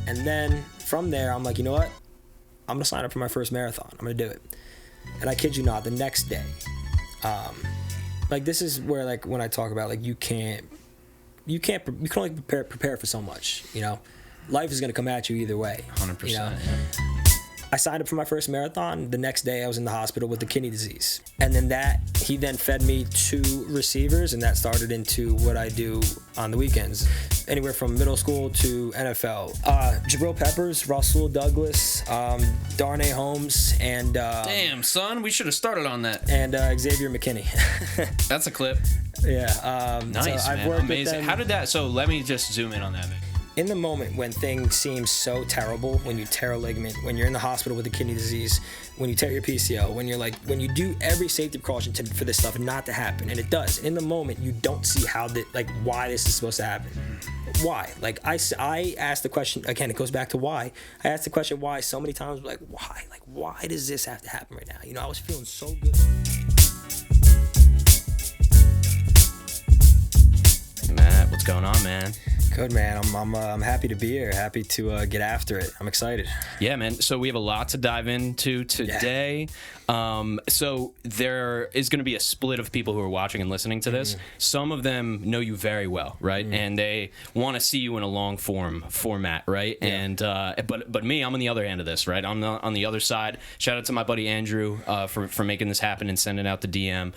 And then from there, I'm like, you know what? I'm gonna sign up for my first marathon. I'm gonna do it. And I kid you not, the next day, like this is where like when I talk about like you can only prepare for so much. You know, life is gonna come at you either way. 100%. You know? Yeah. I signed up for my first marathon. The next day I was in the hospital with the kidney disease. And then he then fed me 2 receivers, and that started into what I do on the weekends. Anywhere from middle school to NFL. Jabrill Peppers, Russell Douglas, Darnay Holmes, and... Damn, son, we should have started on that. And Xavier McKinney. That's a clip. Yeah. Nice, so man. I've worked Amazing. with them. How did that... So let me just zoom in on that, man. In the moment when things seem so terrible, when you tear a ligament, when you're in the hospital with a kidney disease, when you tear your PCL, when you do every safety precaution for this stuff not to happen, and it does. In the moment, you don't see why this is supposed to happen. Why? Like I asked the question again. It goes back to why. I asked the question why so many times. Like why? Like why does this have to happen right now? You know, I was feeling so good. Matt, what's going on, man? Good, man. I'm happy to be here. Happy to get after it. I'm excited. Yeah, man. So we have a lot to dive into today. Yeah. So there is going to be a split of people who are watching and listening to this. Some of them know you very well, right? And they want to see you in a long format, right? Yeah. And but me, I'm on the other hand of this, right? I'm on the other side. Shout out to my buddy Andrew for making this happen and sending out the DM.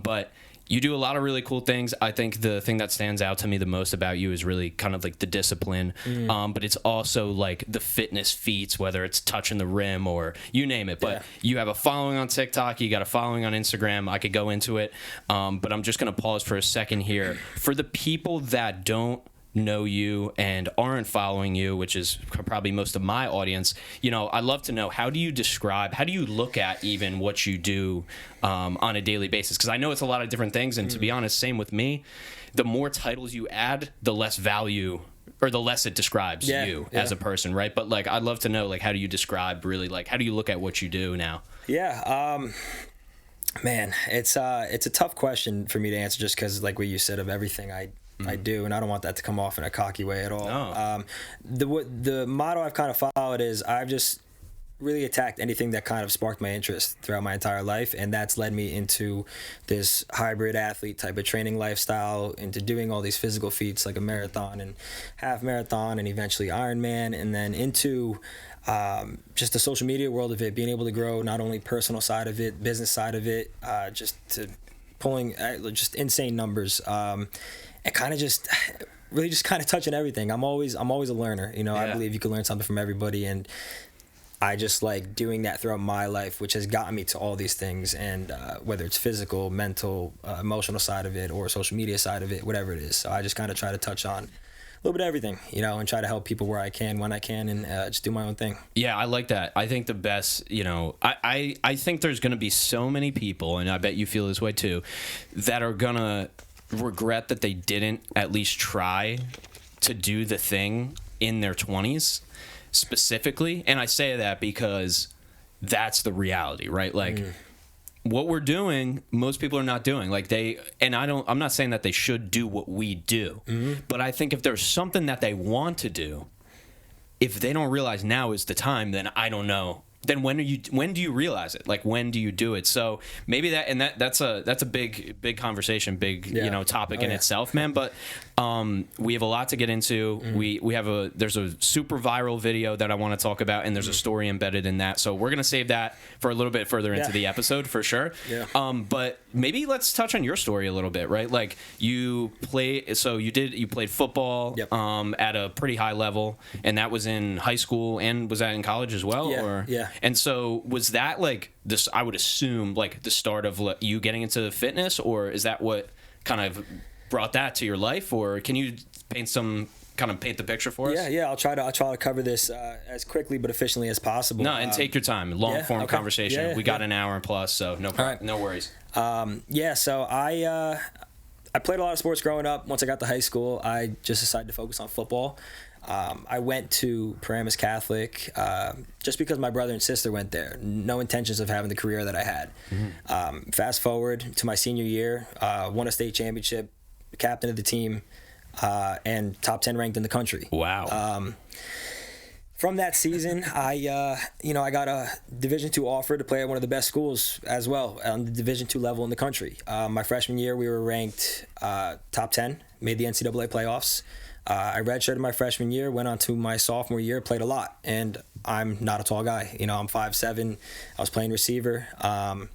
But you do a lot of really cool things. I think the thing that stands out to me the most about you is really kind of like the discipline, but it's also like the fitness feats, whether it's touching the rim or you name it. But you have a following on TikTok, you got a following on Instagram. I could go into it, but I'm just going to pause for a second here. For the people that don't know you and aren't following you, which is probably most of my audience, you know, I'd love to know, how do you look at even what you do on a daily basis? Because I know it's a lot of different things, and to be honest, same with me. The more titles you add, the less value or the less it describes you as a person, right? But like, I'd love to know, like, how do you describe really, like, how do you look at what you do now? Yeah. Man, it's a tough question for me to answer, just because like what you said, of everything I do, and I don't want that to come off in a cocky way at all. No. The motto I've kind of followed is I've just really attacked anything that kind of sparked my interest throughout my entire life, and that's led me into this hybrid athlete type of training lifestyle, into doing all these physical feats like a marathon and half marathon and eventually Ironman, and then into just the social media world of it, being able to grow not only personal side of it, business side of it, just to pulling just insane numbers. And kind of just really just kind of touching everything. I'm always a learner, you know. I believe you can learn something from everybody, and I just like doing that throughout my life, which has gotten me to all these things. And whether it's physical, mental, emotional side of it, or social media side of it, whatever it is. So I just kind of try to touch on a little bit of everything, you know, and try to help people where I can, when I can, and just do my own thing. Yeah, I like that. I think the best, you know, I think there's going to be so many people, and I bet you feel this way too, that are going to regret that they didn't at least try to do the thing in their 20s specifically. And I say that because that's the reality, right? Like what we're doing, most people are not doing. Like I'm not saying that they should do what we do, but I think if there's something that they want to do, if they don't realize now is the time, then I don't know. Then when do you realize it? Like, when do you do it? So maybe that's a big conversation, you know, topic in itself, man. But we have a lot to get into. There's a super viral video that I want to talk about, and there's a story embedded in that. So we're gonna save that for a little bit further into the episode for sure. Yeah. But maybe let's touch on your story a little bit, right? Like you played football at a pretty high level, and that was in high school, and was that in college as well? Yeah. And so was that like this, I would assume, like the start of you getting into fitness, or is that what kind of brought that to your life? Or can you paint the picture for us? Yeah. I'll try to cover this as quickly but efficiently as possible. No, and take your time. Long form conversation. We got an hour plus, so no worries. So I played a lot of sports growing up. Once I got to high school, I just decided to focus on football. I went to Paramus Catholic just because my brother and sister went there. No intentions of having the career that I had. Fast forward to my senior year, won a state championship, captain of the team, and top 10 ranked in the country. Wow. From that season, I got a Division II offer to play at one of the best schools as well on the Division II level in the country. My freshman year, we were ranked top 10, made the NCAA playoffs. I redshirted my freshman year, went on to my sophomore year, played a lot, and I'm not a tall guy. I'm 5'7". I was playing receiver, but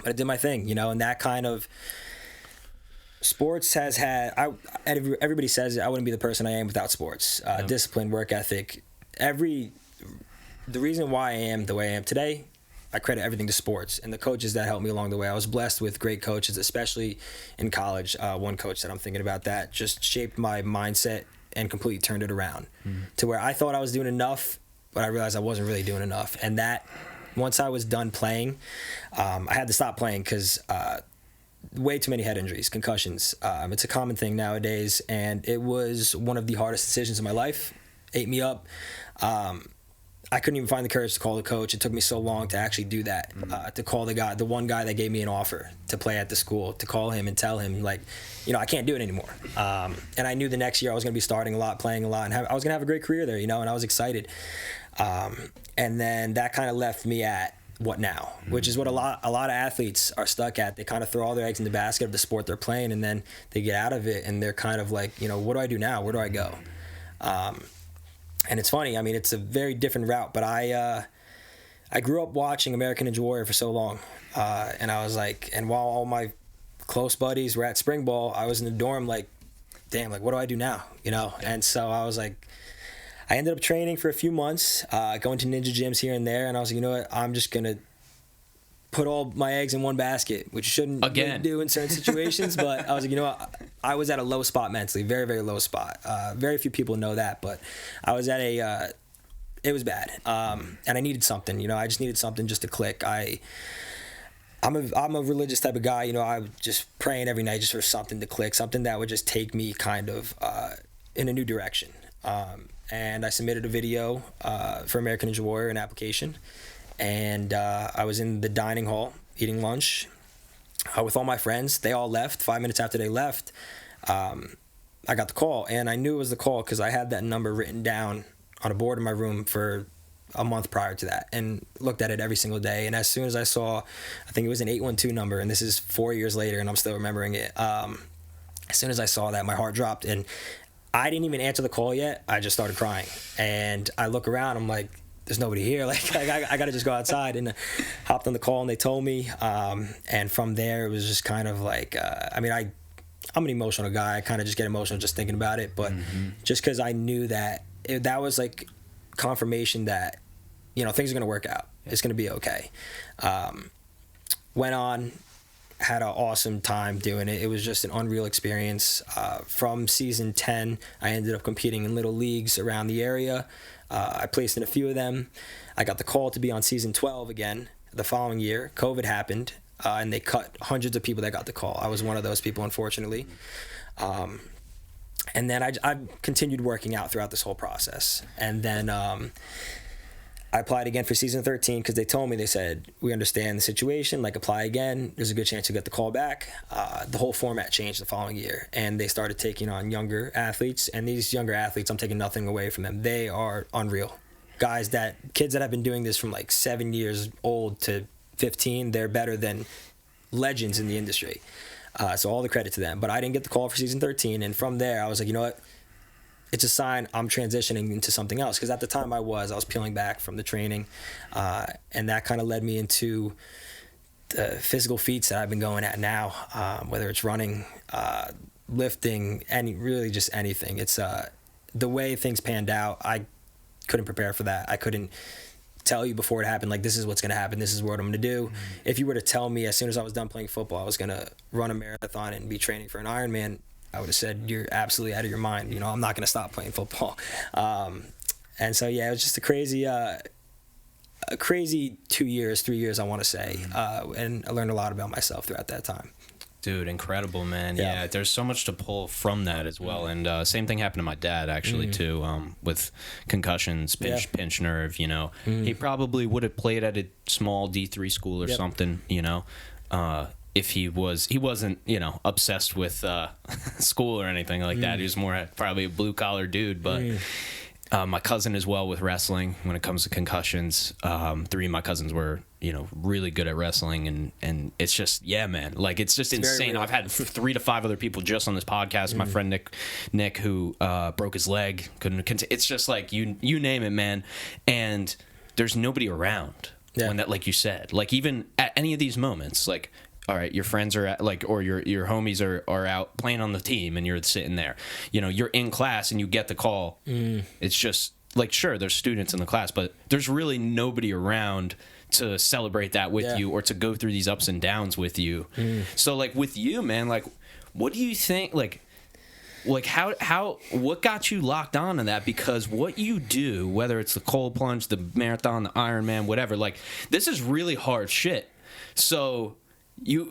I did my thing, and that kind of sports has had. Everybody says I wouldn't be the person I am without sports. Discipline, work ethic. The reason why I am the way I am today, I credit everything to sports and the coaches that helped me along the way. I was blessed with great coaches, especially in college. One coach that I'm thinking about that just shaped my mindset and completely turned it around to where I thought I was doing enough, but I realized I wasn't really doing enough. And that once I was done playing, I had to stop playing because way too many head injuries, concussions. It's a common thing nowadays, and it was one of the hardest decisions in my life. Ate me up. I couldn't even find the courage to call the coach. It took me so long to actually do that, to call the one guy that gave me an offer to play at the school, to call him and tell him, like, I can't do it anymore. And I knew the next year I was going to be starting a lot, playing a lot, and I was going to have a great career there, and I was excited. And then that kind of left me at what now, which is what a lot of athletes are stuck at. They kind of throw all their eggs in the basket of the sport they're playing, and then they get out of it, and they're kind of like, what do I do now? Where do I go? And it's funny. I mean, it's a very different route, but I grew up watching American Ninja Warrior for so long, and I was like, and while all my close buddies were at spring ball, I was in the dorm like, damn, like, what do I do now? And so I was like, I ended up training for a few months, going to ninja gyms here and there, and I was like, what, I'm just gonna put all my eggs in one basket, which you shouldn't really do in certain situations. But I was like, what, I was at a low spot mentally, very, very low spot. Very few people know that, but I was at it was bad. And I needed something, I just needed something just to click. I'm a religious type of guy, I was just praying every night just for something to click, something that would just take me kind of in a new direction. And I submitted a video for American Ninja Warrior, an application. And I was in the dining hall eating lunch with all my friends. They all left. 5 minutes after they left, I got the call. And I knew it was the call because I had that number written down on a board in my room for a month prior to that and looked at it every single day. And as soon as I saw, I think it was an 812 number, and this is 4 years later, and I'm still remembering it. As soon as I saw that, my heart dropped. And I didn't even answer the call yet. I just started crying. And I look around. I'm like, there's nobody here. Like, I got to just go outside. And hopped on the call, and they told me. And from there, it was just kind of like, I'm an emotional guy. I kind of just get emotional just thinking about it. But just because I knew that that was like confirmation that, things are going to work out. It's going to be okay. Went on, had an awesome time doing it. It was just an unreal experience. From season 10, I ended up competing in little leagues around the area. I placed in a few of them. I got the call to be on season 12 again the following year. COVID happened, and they cut hundreds of people that got the call. I was one of those people, unfortunately. And then I continued working out throughout this whole process. And then I applied again for season 13 because they told me, they said, we understand the situation, like, apply again. There's a good chance you'll get the call back. The whole format changed the following year, and they started taking on younger athletes. And these younger athletes, I'm taking nothing away from them. They are unreal. Kids that have been doing this from like 7 years old to 15, they're better than legends in the industry. So all the credit to them. But I didn't get the call for season 13. And from there, I was like, you know what? It's a sign I'm transitioning into something else. Because at the time I was peeling back from the training. And that kind of led me into the physical feats that I've been going at now, whether it's running, lifting, really just anything. It's the way things panned out, I couldn't prepare for that. I couldn't tell you before it happened, like, this is what's going to happen, this is what I'm going to do. If you were to tell me as soon as I was done playing football I was going to run a marathon and be training for an Ironman, I would have said, you're absolutely out of your mind. I'm not going to stop playing football. And so, yeah, it was just a crazy 2 years, 3 years, I want to say. And I learned a lot about myself throughout that time. Dude, incredible, man. Yeah, there's so much to pull from that as well. And same thing happened to my dad, actually, too, with concussions, pinch nerve, He probably would have played at a small D3 school or something, if he wasn't, obsessed with school or anything like that. He was more probably a blue-collar dude, but My cousin as well with wrestling when it comes to concussions. 3 of my cousins were, really good at wrestling, and it's just, yeah, man, like it's just insane. I've had 3 to 5 other people just on this podcast. My friend Nick who broke his leg, couldn't. It's just like you name it, man. And there's nobody around when that, like you said, like even at any of these moments, like, all right, your friends are at, like, or your homies are out playing on the team, and you're sitting there. You're in class and you get the call. It's just like, sure, there's students in the class, but there's really nobody around to celebrate that with you or to go through these ups and downs with you. So, like, with you, man, like, what do you think? Like how what got you locked on to that? Because what you do, whether it's the cold plunge, the marathon, the Ironman, whatever, like, this is really hard shit. So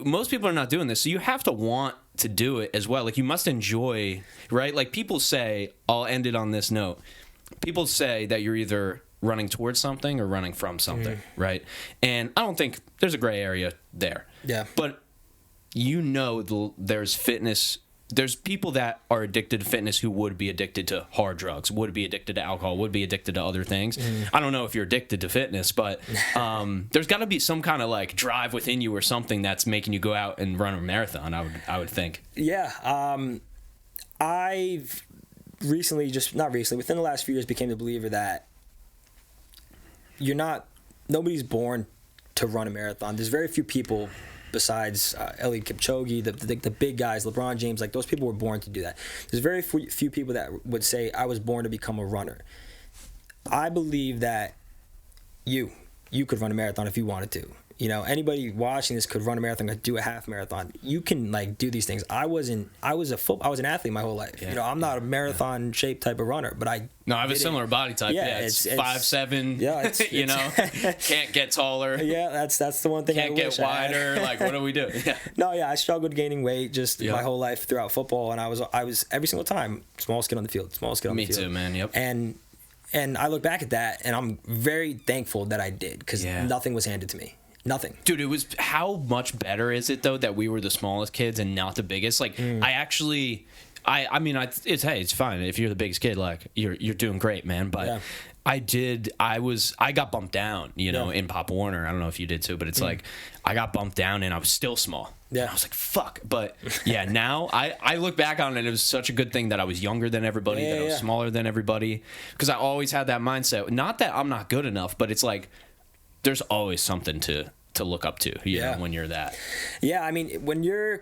most people are not doing this, so you have to want to do it as well. Like, you must enjoy, right? Like, people say, I'll end it on this note. People say that you're either running towards something or running from something, right? And I don't think there's a gray area there. Yeah. But there's fitness. There's people that are addicted to fitness who would be addicted to hard drugs, would be addicted to alcohol, would be addicted to other things. I don't know if you're addicted to fitness, but there's got to be some kind of like drive within you or something that's making you go out and run a marathon, I would think. Yeah. I've recently, within the last few years, became the believer that nobody's born to run a marathon. There's very few people besides Eliud Kipchoge, the big guys, LeBron James, like, those people were born to do that. There's very few people that would say, I was born to become a runner. I believe that you could run a marathon if you wanted to. Anybody watching this could run a marathon, could do a half marathon. You can, like, do these things. I was an athlete my whole life. Yeah. I'm not a marathon shaped type of runner, but I have a similar body type. Yeah, it's 5'7". Yeah, can't get taller. Yeah, that's the one thing. Can't get wider. Like, what do we do? Yeah. No, I struggled gaining weight my whole life throughout football, and I was every single time smallest kid on the field. Me too, man. Yep. And I look back at that, and I'm very thankful that I did, because nothing was handed to me. Nothing. Dude, it was, how much better is it, though, that we were the smallest kids and not the biggest? Like, it's fine. If you're the biggest kid, like, you're doing great, man. But I got bumped down, in Pop Warner. I don't know if you did too, but it's like, I got bumped down and I was still small. Yeah. And I was like, fuck. But now I look back on it, it was such a good thing that I was younger than everybody, that I was smaller than everybody. Because I always had that mindset. Not that I'm not good enough, but it's like, there's always something to look up to, when you're that. Yeah, I mean, when you're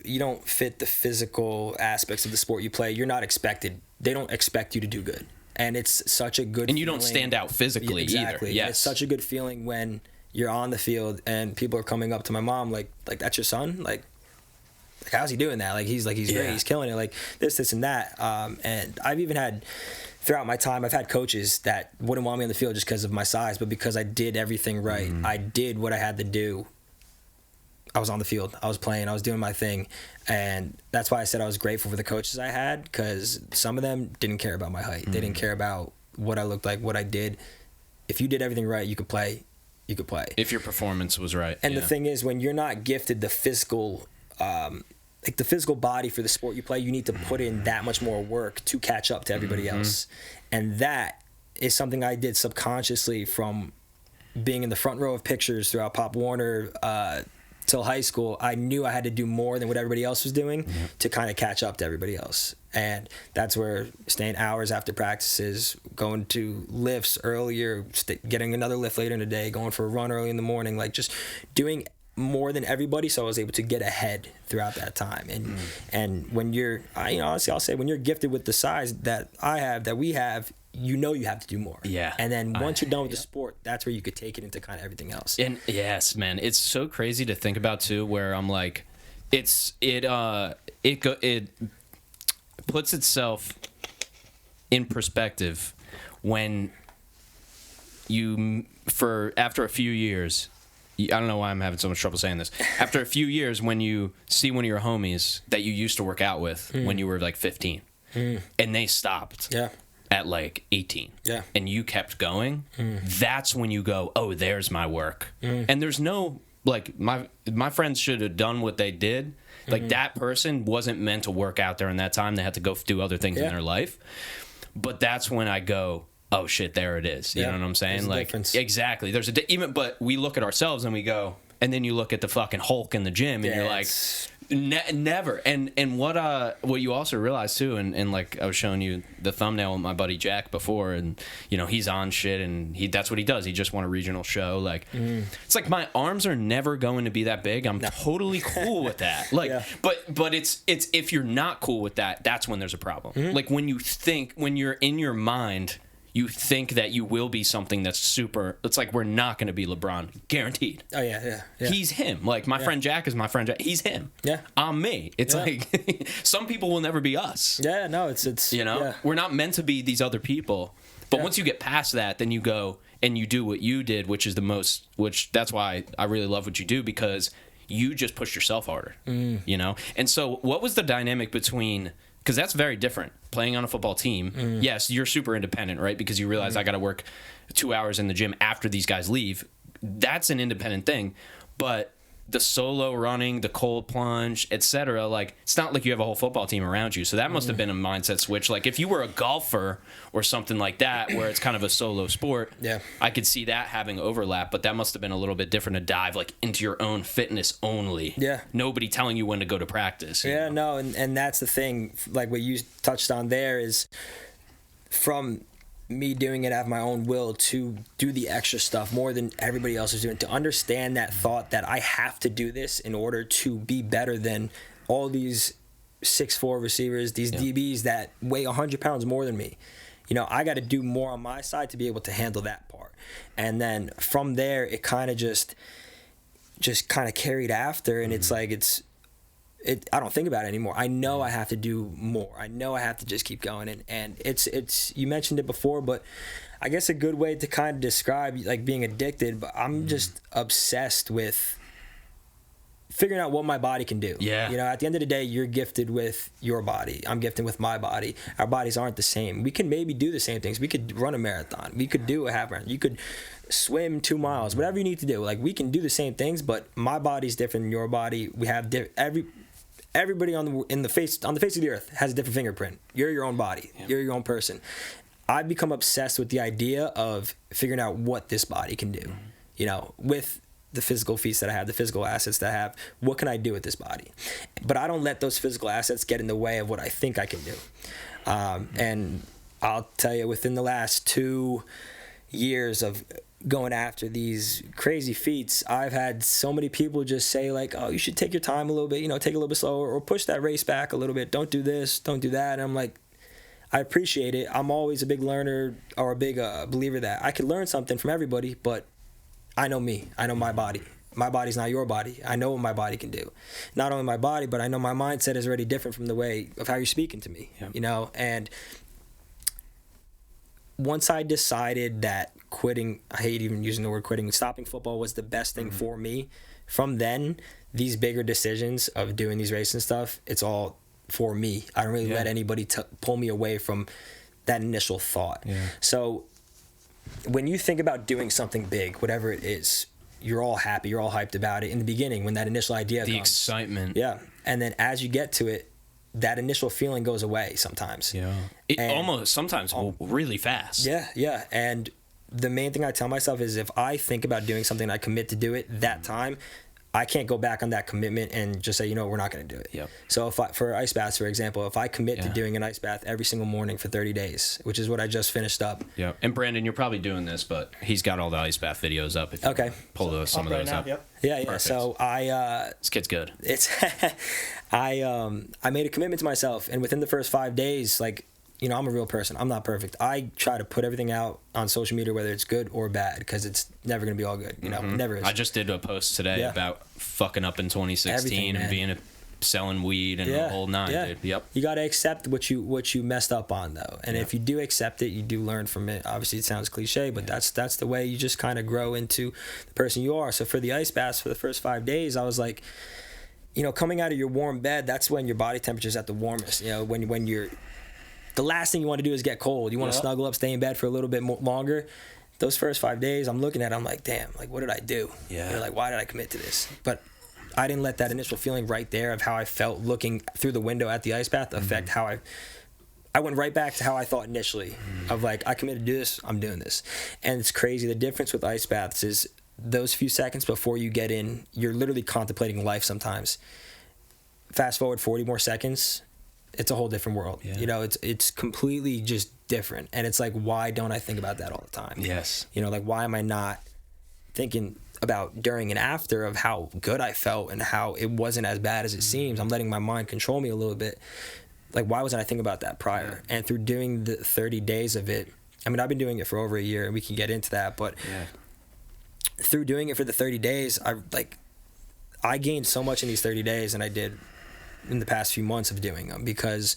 you don't fit the physical aspects of the sport you play, you're not expected. They don't expect you to do good. And it's such a good And you don't stand out physically exactly. either. Yes. It's such a good feeling when you're on the field and people are coming up to my mom like that's your son? Like how's he doing that? Like he's great, he's killing it, like this and that. And I've even had, throughout my time, I've had coaches that wouldn't want me on the field just because of my size, but because I did everything right, I did what I had to do. I was on the field, I was playing, I was doing my thing, and that's why I said I was grateful for the coaches I had, because some of them didn't care about my height. They didn't care about what I looked like, what I did. If you did everything right, you could play. If your performance was right. And the thing is, when you're not gifted the physical the physical body for the sport you play, you need to put in that much more work to catch up to everybody else. And that is something I did subconsciously from being in the front row of pictures throughout Pop Warner till high school. I knew I had to do more than what everybody else was doing to kind of catch up to everybody else. And that's where staying hours after practices, going to lifts earlier, getting another lift later in the day, going for a run early in the morning, like just doing more than everybody, so I was able to get ahead throughout that time. And when you're, honestly, I'll say, when you're gifted with the size that I have, that we have, you have to do more. Yeah. And then once you're done with the sport, that's where you could take it into kind of everything else. And yes, man, it's so crazy to think about too, where I'm like, it puts itself in perspective when after a few years, I don't know why I'm having so much trouble saying this. After a few years, when you see one of your homies that you used to work out with when you were like 15, and they stopped at like 18, and you kept going, that's when you go, oh, there's my work. And there's no, like, my friends should have done what they did. Like, that person wasn't meant to work out during that time. They had to go do other things in their life. But that's when I go, oh shit, there it is. You know what I'm saying? There's a Like, difference. exactly. There's but we look at ourselves and we go, and then you look at the fucking Hulk in the gym and you're like, never. And what you also realize too, and like I was showing you the thumbnail with my buddy Jack before, and you know he's on shit, and that's what he does. He just won a regional show. Like it's like my arms are never going to be that big. I'm totally cool with that. Like, but it's if you're not cool with that, that's when there's a problem. Like when you're in your mind, you think that you will be something that's super. It's like we're not going to be LeBron, guaranteed. Oh yeah. He's him. Like my friend Jack is my friend Jack. He's him. Yeah. I'm me. It's like some people will never be us. Yeah. No. It's you know we're not meant to be these other people. But once you get past that, then you go and you do what you did, which is that's why I really love what you do, because you just pushed yourself harder. You know. And so what was the dynamic between? Because that's very different. Playing on a football team, yes, you're super independent, right? Because you realize I got to work 2 hours in the gym after these guys leave. That's an independent thing. But the solo running, the cold plunge, etc., like it's not like you have a whole football team around you. So that must have been a mindset switch. Like if you were a golfer or something like that, where it's kind of a solo sport, I could see that having overlap. But that must have been a little bit different to dive like into your own fitness only. Yeah, nobody telling you when to go to practice. Yeah, no, and that's the thing. Like what you touched on there is from me doing it out of my own will to do the extra stuff more than everybody else is doing, to understand that thought that I have to do this in order to be better than all these 6'4" receivers, these DBs that weigh 100 pounds more than me. You know, I got to do more on my side to be able to handle that part. And then from there, it kind of just kind of carried after, and it's like I don't think about it anymore. I know I have to do more. I know I have to just keep going. And it's you mentioned it before, but I guess a good way to kind of describe like being addicted, but I'm just obsessed with figuring out what my body can do. Yeah. You know, at the end of the day, you're gifted with your body. I'm gifted with my body. Our bodies aren't the same. We can maybe do the same things. We could run a marathon. We could do a half marathon. You could swim 2 miles, whatever you need to do. Like we can do the same things, but my body's different than your body. We have everybody on the face of the earth has a different fingerprint. You're your own body. Yeah. You're your own person. I've become obsessed with the idea of figuring out what this body can do. You know, with the physical feats that I have, the physical assets that I have, what can I do with this body? But I don't let those physical assets get in the way of what I think I can do. And I'll tell you, within the last 2 years of going after these crazy feats, I've had so many people just say like, oh, you should take your time a little bit, you know, take it a little bit slower, or push that race back a little bit. Don't do this, don't do that. And I'm like, I appreciate it. I'm always a big learner, or a big believer that I could learn something from everybody, but I know me. I know my body. My body's not your body. I know what my body can do. Not only my body, but I know my mindset is already different from the way of how you're speaking to me, you know? And once I decided that quitting, I hate even using the word quitting, stopping football was the best thing for me, from then, these bigger decisions of doing these races and stuff, it's all for me. I don't really let anybody pull me away from that initial thought. So when you think about doing something big, whatever it is, you're all happy, you're all hyped about it in the beginning when that initial idea comes. The excitement. Yeah. And then as you get to it, that initial feeling goes away sometimes. Yeah. It almost sometimes really fast. Yeah, yeah. And the main thing I tell myself is if I think about doing something and I commit to do it that time, I can't go back on that commitment and just say, you know, we're not going to do it. Yep. So for ice baths, for example, if I commit to doing an ice bath every single morning for 30 days, which is what I just finished up. Yeah. And Brandon, you're probably doing this, but he's got all the ice bath videos up. If you pull some of those up. Yep. Yeah. Perfect. So this kid's good. It's I made a commitment to myself, and within the first 5 days, like, you know, I'm a real person. I'm not perfect. I try to put everything out on social media, whether it's good or bad, because it's never going to be all good. You know, it never is. I just did a post today about fucking up in 2016 and being selling weed and the whole nine, dude. Yep. You got to accept what you messed up on, though. And if you do accept it, you do learn from it. Obviously, it sounds cliche, but that's the way you just kind of grow into the person you are. So for the ice baths, for the first 5 days, I was like, you know, coming out of your warm bed, that's when your body temperature is at the warmest. You know, when you're the last thing you want to do is get cold. You want to snuggle up, stay in bed for a little bit longer. Those first 5 days, I'm looking at it, I'm like, damn, like, what did I do? Yeah. You're like, why did I commit to this? But I didn't let that initial feeling right there of how I felt looking through the window at the ice bath affect how I went right back to how I thought initially of like, I committed to do this, I'm doing this. And it's crazy. The difference with ice baths is those few seconds before you get in, you're literally contemplating life sometimes. Fast forward 40 more seconds, it's a whole different world. Yeah. You know, it's completely just different. And it's like, why don't I think about that all the time? Yes. You know, like, why am I not thinking about during and after of how good I felt and how it wasn't as bad as it seems? I'm letting my mind control me a little bit. Like, why wasn't I thinking about that prior? And through doing the 30 days of it, I mean, I've been doing it for over a year, and we can get into that, but through doing it for the 30 days, I gained so much in these 30 days than I did in the past few months of doing them, because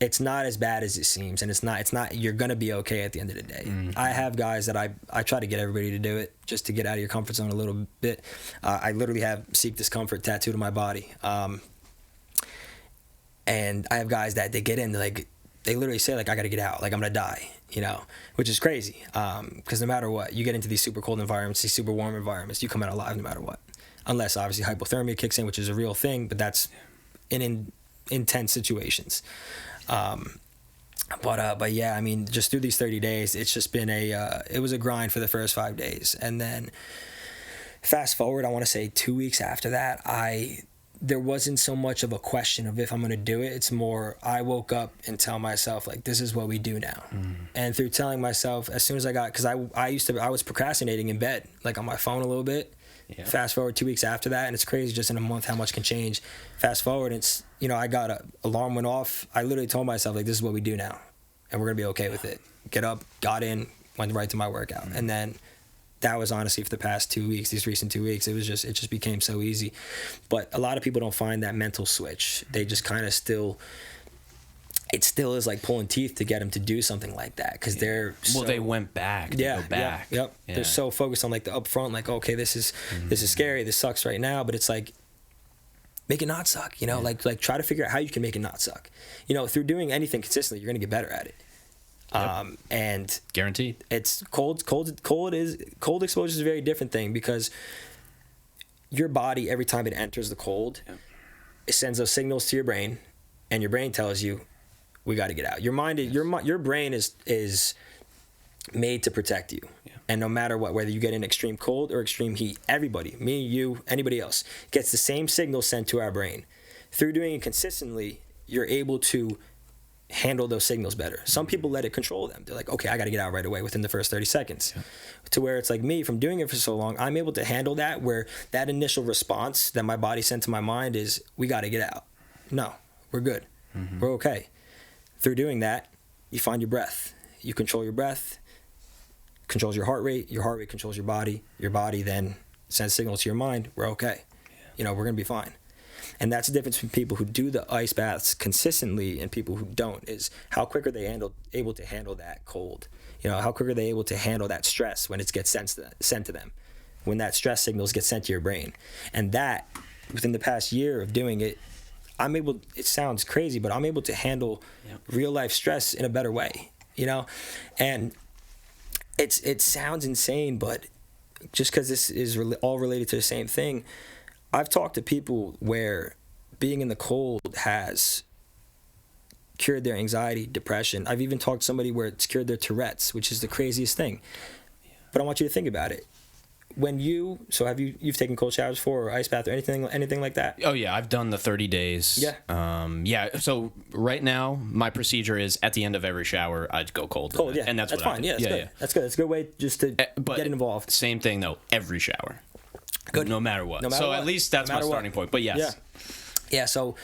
it's not as bad as it seems, and it's not you're gonna be okay at the end of the day. Mm-hmm. I have guys that I try to get everybody to do it just to get out of your comfort zone a little bit. I literally have Seek Discomfort tattooed on my body. And I have guys that they get in, they literally say, like, I got to get out, like, I'm going to die, you know, which is crazy. Because no matter what, you get into these super cold environments, these super warm environments, you come out alive no matter what. Unless, obviously, hypothermia kicks in, which is a real thing, but that's in intense situations. But yeah, I mean, just through these 30 days, it's just been it was a grind for the first 5 days. And then fast forward, I want to say 2 weeks after that, there wasn't so much of a question of if I'm going to do it. It's more, I woke up and tell myself, like, this is what we do now. Mm. And through telling myself, as soon as I got, because I was procrastinating in bed, like on my phone a little bit. Yeah. Fast forward 2 weeks after that, and it's crazy just in a month how much can change. Fast forward, it's, you know, I got an alarm went off. I literally told myself, like, this is what we do now, and we're going to be okay with it. Get up, got in, went right to my workout. Mm. And then that was honestly for the past 2 weeks, these recent 2 weeks, it just became so easy. But a lot of people don't find that mental switch. They just kind of it still is like pulling teeth to get them to do something like that, because they're they went back. Go back. Yep. Yeah. They're so focused on like the upfront, like, okay, this is scary, this sucks right now, but it's like, make it not suck, you know, like try to figure out how you can make it not suck. You know, through doing anything consistently, you're gonna get better at it. Yep. And guaranteed. It's cold exposure is a very different thing, because your body, every time it enters the cold, it sends those signals to your brain, and your brain tells you, we got to get out. Your mind, your brain is made to protect you. Yeah. And no matter what, whether you get in extreme cold or extreme heat, everybody, me, you, anybody else, gets the same signal sent to our brain. Through doing it consistently, you're able to handle those signals better. Some people let it control them. They're like, okay, I got to get out right away within the first 30 seconds. Yeah. To where it's like me, from doing it for so long, I'm able to handle that, where that initial response that my body sent to my mind is, we got to get out. No, we're good. Mm-hmm. We're okay. Through doing that, you find your breath. You control your breath, controls your heart rate controls your body then sends signals to your mind, we're okay. Yeah. You know, we're going to be fine. And that's the difference between people who do the ice baths consistently and people who don't, is how quick are they able to handle that cold? You know, how quick are they able to handle that stress when it gets sent to them, when that stress signals get sent to your brain. And that, within the past year of doing it, it sounds crazy, but I'm able to handle real life stress in a better way, you know? And it sounds insane, but just because this is all related to the same thing, I've talked to people where being in the cold has cured their anxiety, depression. I've even talked to somebody where it's cured their Tourette's, which is the craziest thing. But I want you to think about it. When you've taken cold showers before, or ice bath, or anything like that? Oh yeah, I've done the 30 days. Yeah. So right now, my procedure is at the end of every shower, I'd go cold. Cold, yeah. And that's fine. Yeah, that's good. Yeah. That's good. That's a good way just to get involved. Same thing though, every shower. Good. No matter what. At least that's my starting point. But yes. Yeah. So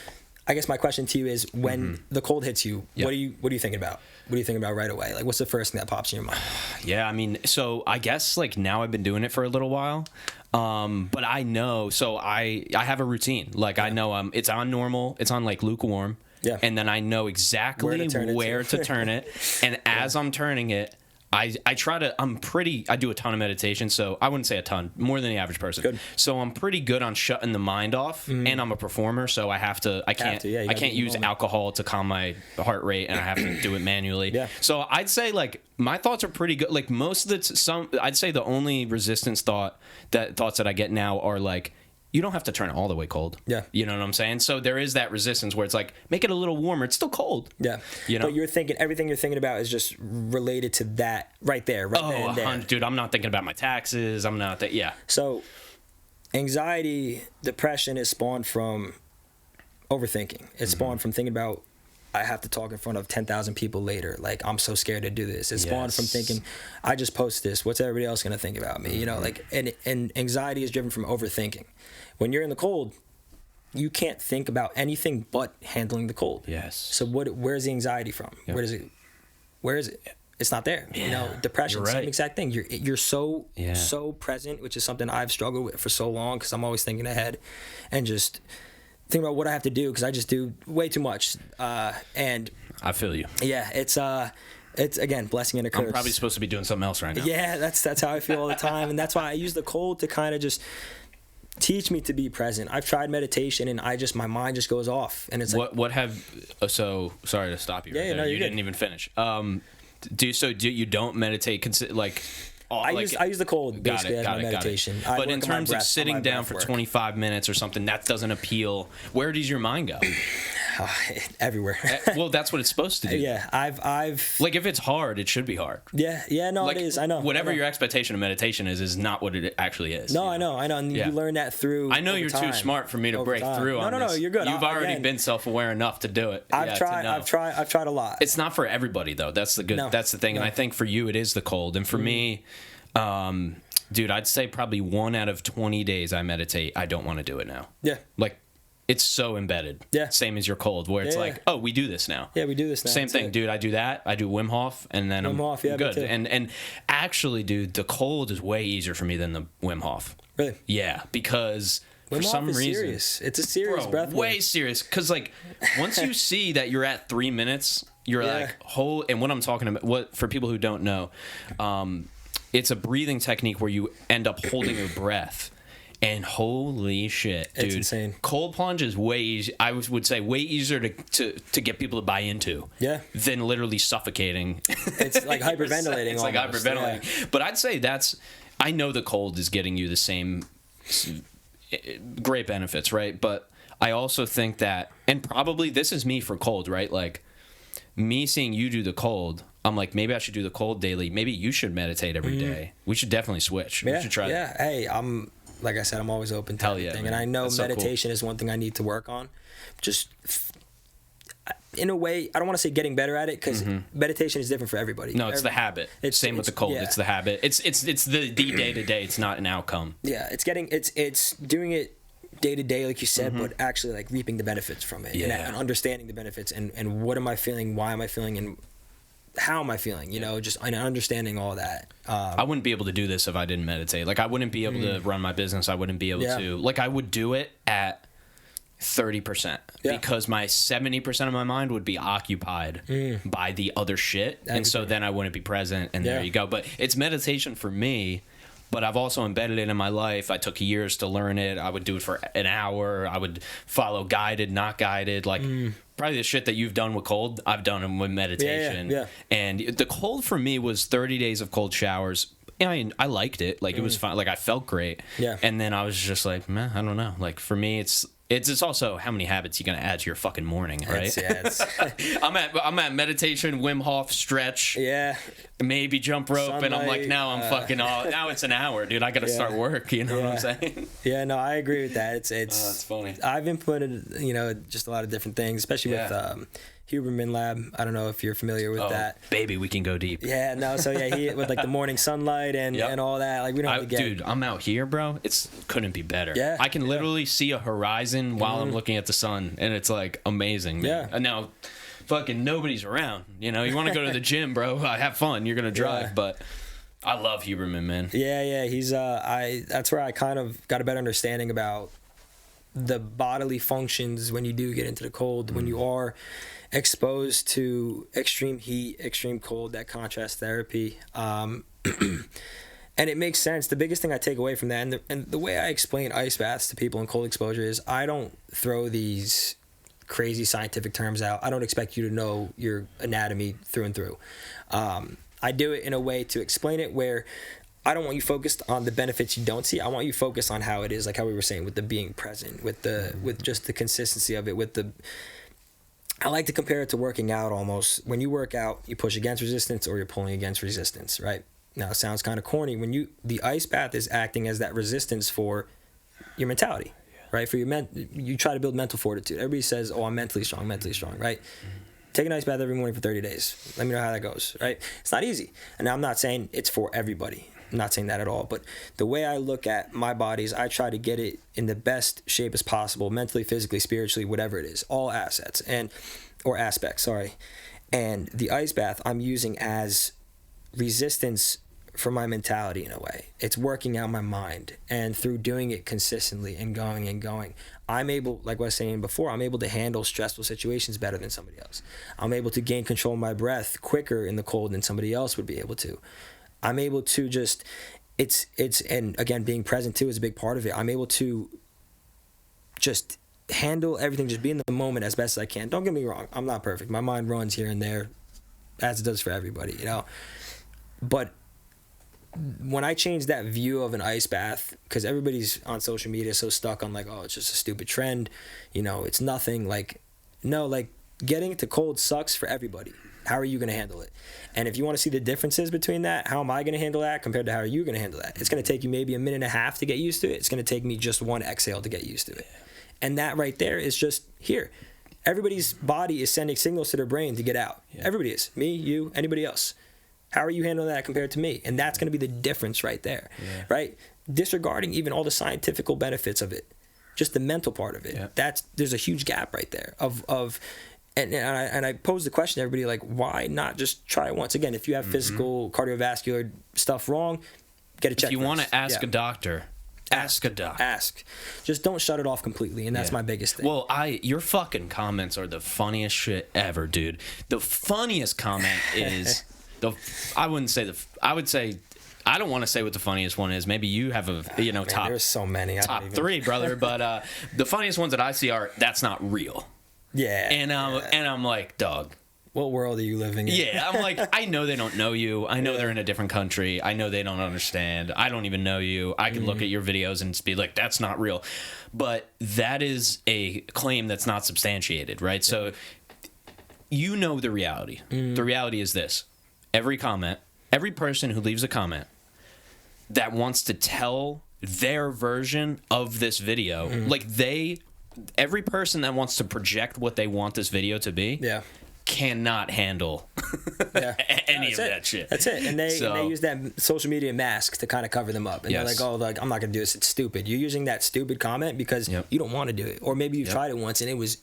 I guess my question to you is, when the cold hits you, what are you thinking about? What are you thinking about right away? Like, what's the first thing that pops in your mind? Yeah, I mean, so I guess like now I've been doing it for a little while, but I know. So I have a routine. Like I know it's on normal. It's on like lukewarm. Yeah. And then I know exactly where to turn it. And as I'm turning it, I do a ton of meditation, so I wouldn't say a ton, more than the average person. Good. So I'm pretty good on shutting the mind off, and I'm a performer, so I can't use alcohol to calm my heart rate, and I have to do it manually. Yeah. So I'd say like my thoughts are pretty good. Like most of I'd say the only resistance thoughts that I get now are like, you don't have to turn it all the way cold. Yeah. You know what I'm saying? So there is that resistance where it's like, make it a little warmer. It's still cold. Yeah. You know? But you're thinking, everything you're thinking about is just related to that right there, right then and there. Dude, I'm not thinking about my taxes. I'm not that. Yeah. So anxiety, depression is spawned from overthinking. It's spawned from thinking about, I have to talk in front of 10,000 people later. Like, I'm so scared to do this. It's spawned from thinking, I just posted this. What's everybody else going to think about me? You know, like, and anxiety is driven from overthinking. When you're in the cold, you can't think about anything but handling the cold. Yes. So where's the anxiety from? Yep. Where is it? It's not there. Yeah. You know, depression, You're right. same exact thing. You're so present, which is something I've struggled with for so long because I'm always thinking ahead and just think about what I have to do because I just do way too much. And I feel you. Yeah, it's again, blessing and a curse. I'm probably supposed to be doing something else right now. Yeah, that's how I feel all the time, and that's why I use the cold to kind of just teach me to be present. I've tried meditation, and my mind just goes off, and it's like, so sorry to stop you. Yeah, right there. no, You you're didn't even finish. Do you don't meditate? Like. I use the cold basically as my meditation. But in terms of sitting down for 25 minutes or something, that doesn't appeal. Where does your mind go? Everywhere. Well, that's what it's supposed to do. Yeah, I've like if it's hard, it should be hard. Yeah, no, like, it is. I know. Whatever your expectation of meditation is not what it actually is. No, I know, and you learn that through. I know you're time, too smart for me to break through on this. No, you're good. You've already been self-aware enough to do it. I've tried a lot. It's not for everybody though. That's the good. No, that's the thing, and I think for you it is the cold, and for me. Dude, I'd say probably 1 out of 20 days I meditate, I don't want to do it now. Yeah. Like, it's so embedded. Yeah. Same as your cold, where it's like, oh, we do this now. Yeah, we do this now. Same thing, dude. I do that. I do Wim Hof, and then I'm good. And actually, dude, the cold is way easier for me than the Wim Hof. Really? Yeah, because Wim for some Hof is reason, serious. It's a serious breath. Way serious. Because like, once you see that you're at 3 minutes, you're like, and what I'm talking about, what for people who don't know, it's a breathing technique where you end up holding your breath. And holy shit, dude. It's insane. Cold plunge is way easy. I would say way easier to get people to buy into. Yeah. Than literally suffocating. It's like hyperventilating. It's like hyperventilating. Yeah. But I'd say I know the cold is getting you the same great benefits, right? But I also think that, and probably this is me for cold, right? Like me seeing you do the cold, I'm like, maybe I should do the cold daily. Maybe you should meditate every day. We should definitely switch. Yeah, we should try that. Hey, like I said, I'm always open to everything. And I know meditation is one thing I need to work on. Just in a way, I don't want to say getting better at it because meditation is different for everybody. No, it's the habit. Same with the cold. Yeah. It's the habit. It's the day to day. It's not an outcome. Yeah, it's doing it day to day, like you said, but actually like reaping the benefits from it and understanding the benefits and what am I feeling, why am I feeling, and how am I feeling, you know, just understanding all that. I wouldn't be able to do this if I didn't meditate. Like I wouldn't be able to run my business. I wouldn't be able to, like I would do it at 30% because my 70% of my mind would be occupied by the other shit. And so then I wouldn't be present, and there you go. But it's meditation for me. But I've also embedded it in my life. I took years to learn it. I would do it for an hour. I would follow guided, not guided. Like probably the shit that you've done with cold, I've done with meditation. Yeah. And the cold for me was 30 days of cold showers. I liked it. Like it was fun. Like I felt great. Yeah. And then I was just like, man, I don't know. Like for me, it's also how many habits you gonna add to your fucking morning, right? I'm at meditation, Wim Hof, stretch, maybe jump rope, sunlight, and I'm like, now it's an hour, dude. I gotta start work. You know what I'm saying? Yeah, no, I agree with that. It's funny. I've implemented, just a lot of different things, especially with Huberman Lab. I don't know if you're familiar with that. Baby, we can go deep. Yeah, no, so he with like the morning sunlight and all that. Like we don't have to get. Dude, I'm out here, bro. Couldn't be better. Yeah, I can literally see a horizon while I'm looking at the sun, and it's like amazing. Man. Yeah. And now, fucking nobody's around. You want to go to the gym, bro? Have fun. You're gonna drive, but. I love Huberman, man. Yeah, he's that's where I kind of got a better understanding about the bodily functions when you do get into the cold, when you are exposed to extreme heat, extreme cold, that contrast therapy. And it makes sense. The biggest thing I take away from that, and the way I explain ice baths to people in cold exposure is I don't throw these crazy scientific terms out. I don't expect you to know your anatomy through and through. I do it in a way to explain it where I don't want you focused on the benefits you don't see. I want you focused on how it is, like how we were saying, with the being present, with just the consistency of it, I like to compare it to working out almost. When you work out, you push against resistance or you're pulling against resistance, right? Now, it sounds kind of corny. The ice bath is acting as that resistance for your mentality, right? For you try to build mental fortitude. Everybody says, oh, I'm mentally strong, right? Take an ice bath every morning for 30 days. Let me know how that goes, right? It's not easy. And I'm not saying it's for everybody. I'm not saying that at all. But the way I look at my body is I try to get it in the best shape as possible, mentally, physically, spiritually, whatever it is, all assets or aspects, sorry. And the ice bath I'm using as resistance for my mentality in a way. It's working out my mind. And through doing it consistently and going, I'm able, like I was saying before, I'm able to handle stressful situations better than somebody else. I'm able to gain control of my breath quicker in the cold than somebody else would be able to. I'm able to just, and again, being present too is a big part of it. I'm able to just handle everything, just be in the moment as best as I can. Don't get me wrong, I'm not perfect. My mind runs here and there, as it does for everybody, you know. But when I change that view of an ice bath, because everybody's on social media so stuck on like, oh, it's just a stupid trend, you know, it's nothing. Like, no, like getting into cold sucks for everybody. How are you going to handle it? And if you want to see the differences between that, how am I going to handle that compared to how are you going to handle that? It's going to take you maybe a minute and a half to get used to it. It's going to take me just one exhale to get used to it. And that right there is just here. Everybody's body is sending signals to their brain to get out. Yeah. Everybody is. Me, you, anybody else. How are you handling that compared to me? And that's going to be the difference right there, right? Disregarding even all the scientific benefits of it, just the mental part of it. Yeah. There's a huge gap right there and I pose the question to everybody, like, why not just try it once? Again, if you have physical, cardiovascular stuff wrong, get a check. If you want to ask a doctor, ask a doctor. Ask. Just don't shut it off completely, and that's my biggest thing. Well, your fucking comments are the funniest shit ever, dude. The funniest comment is I would say I don't want to say what the funniest one is. Maybe you have top. There's so many. Top three, brother. But the funniest ones that I see are, that's not real. Yeah. And I'm like, dog, what world are you living in? Yeah, I'm like, I know they don't know you. I know they're in a different country. I know they don't understand. I don't even know you. I can look at your videos and be like, that's not real. But that is a claim that's not substantiated, right? So you know the reality. The reality is this. Every person who leaves a comment that wants to tell their version of this video, every person that wants to project what they want this video to be, cannot handle any of that shit. That's it. And they use that social media mask to kind of cover them up. And they're like, oh, like, I'm not going to do this. It's stupid. You're using that stupid comment because you don't want to do it. Or maybe you tried it once and it was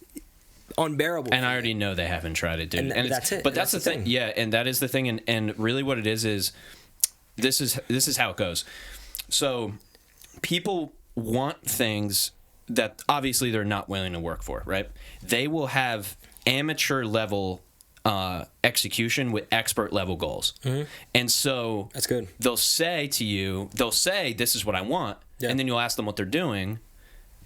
unbearable. And I already know they haven't tried it, dude. And that's it. But that's the thing. Yeah, and that is the thing. And really what it is this is how it goes. So people want things that obviously they're not willing to work for, right? They will have amateur level execution with expert level goals. And so that's good. They'll say, this is what I want. And then you'll ask them what they're doing.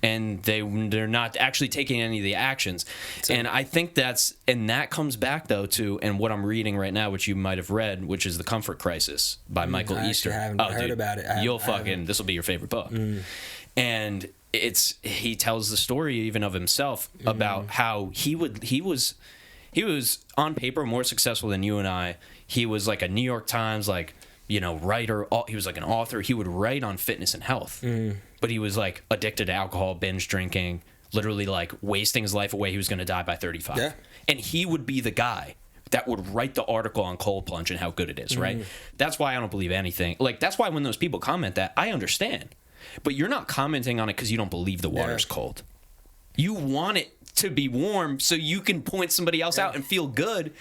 And they're not actually taking any of the actions. And I think that comes back though to, and what I'm reading right now, which you might have read, which is The Comfort Crisis by Michael Easter. I haven't heard about it. This will be your favorite book. And he tells the story even of himself about how he was on paper more successful than you and I. He was like a New York Times, writer. He was like an author. He would write on fitness and health, but he was like addicted to alcohol, binge drinking, literally like wasting his life away. He was going to die by 35. Yeah. And he would be the guy that would write the article on cold plunge and how good it is, right? That's why I don't believe anything. Like, that's why when those people comment that, I understand. But you're not commenting on it because you don't believe the water's cold. You want it to be warm so you can point somebody else out and feel good.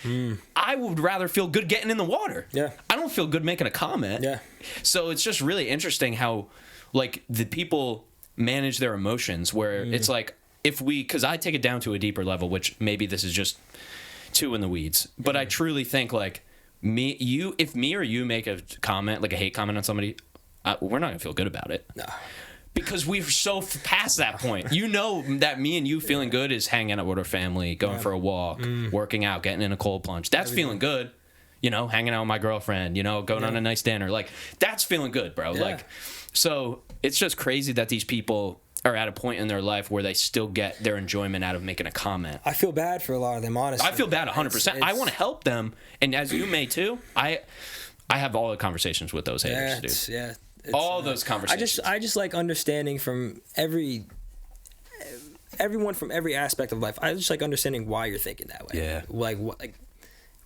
I would rather feel good getting in the water. Yeah. I don't feel good making a comment. Yeah. So it's just really interesting how, like, the people manage their emotions, where it's like, because I take it down to a deeper level, which maybe this is just too in the weeds, but I truly think, like, if me or you make a comment, like a hate comment on somebody, we're not gonna feel good about it. No. Because we're so past that point. You know that me and you feeling good is hanging out with our family, going for a walk, working out, getting in a cold plunge. That's feeling good. you know, hanging out with my girlfriend, you know, going on a nice dinner. Like, that's feeling good, bro. Yeah. Like, so it's just crazy that these people are at a point in their life where they still get their enjoyment out of making a comment. I feel bad for a lot of them, honestly. I feel bad 100%. I want to help them, and as you may too. I have all the conversations with those haters, dude. All those conversations. I just like understanding from everyone from every aspect of life. I just like understanding why you're thinking that way. Yeah. Like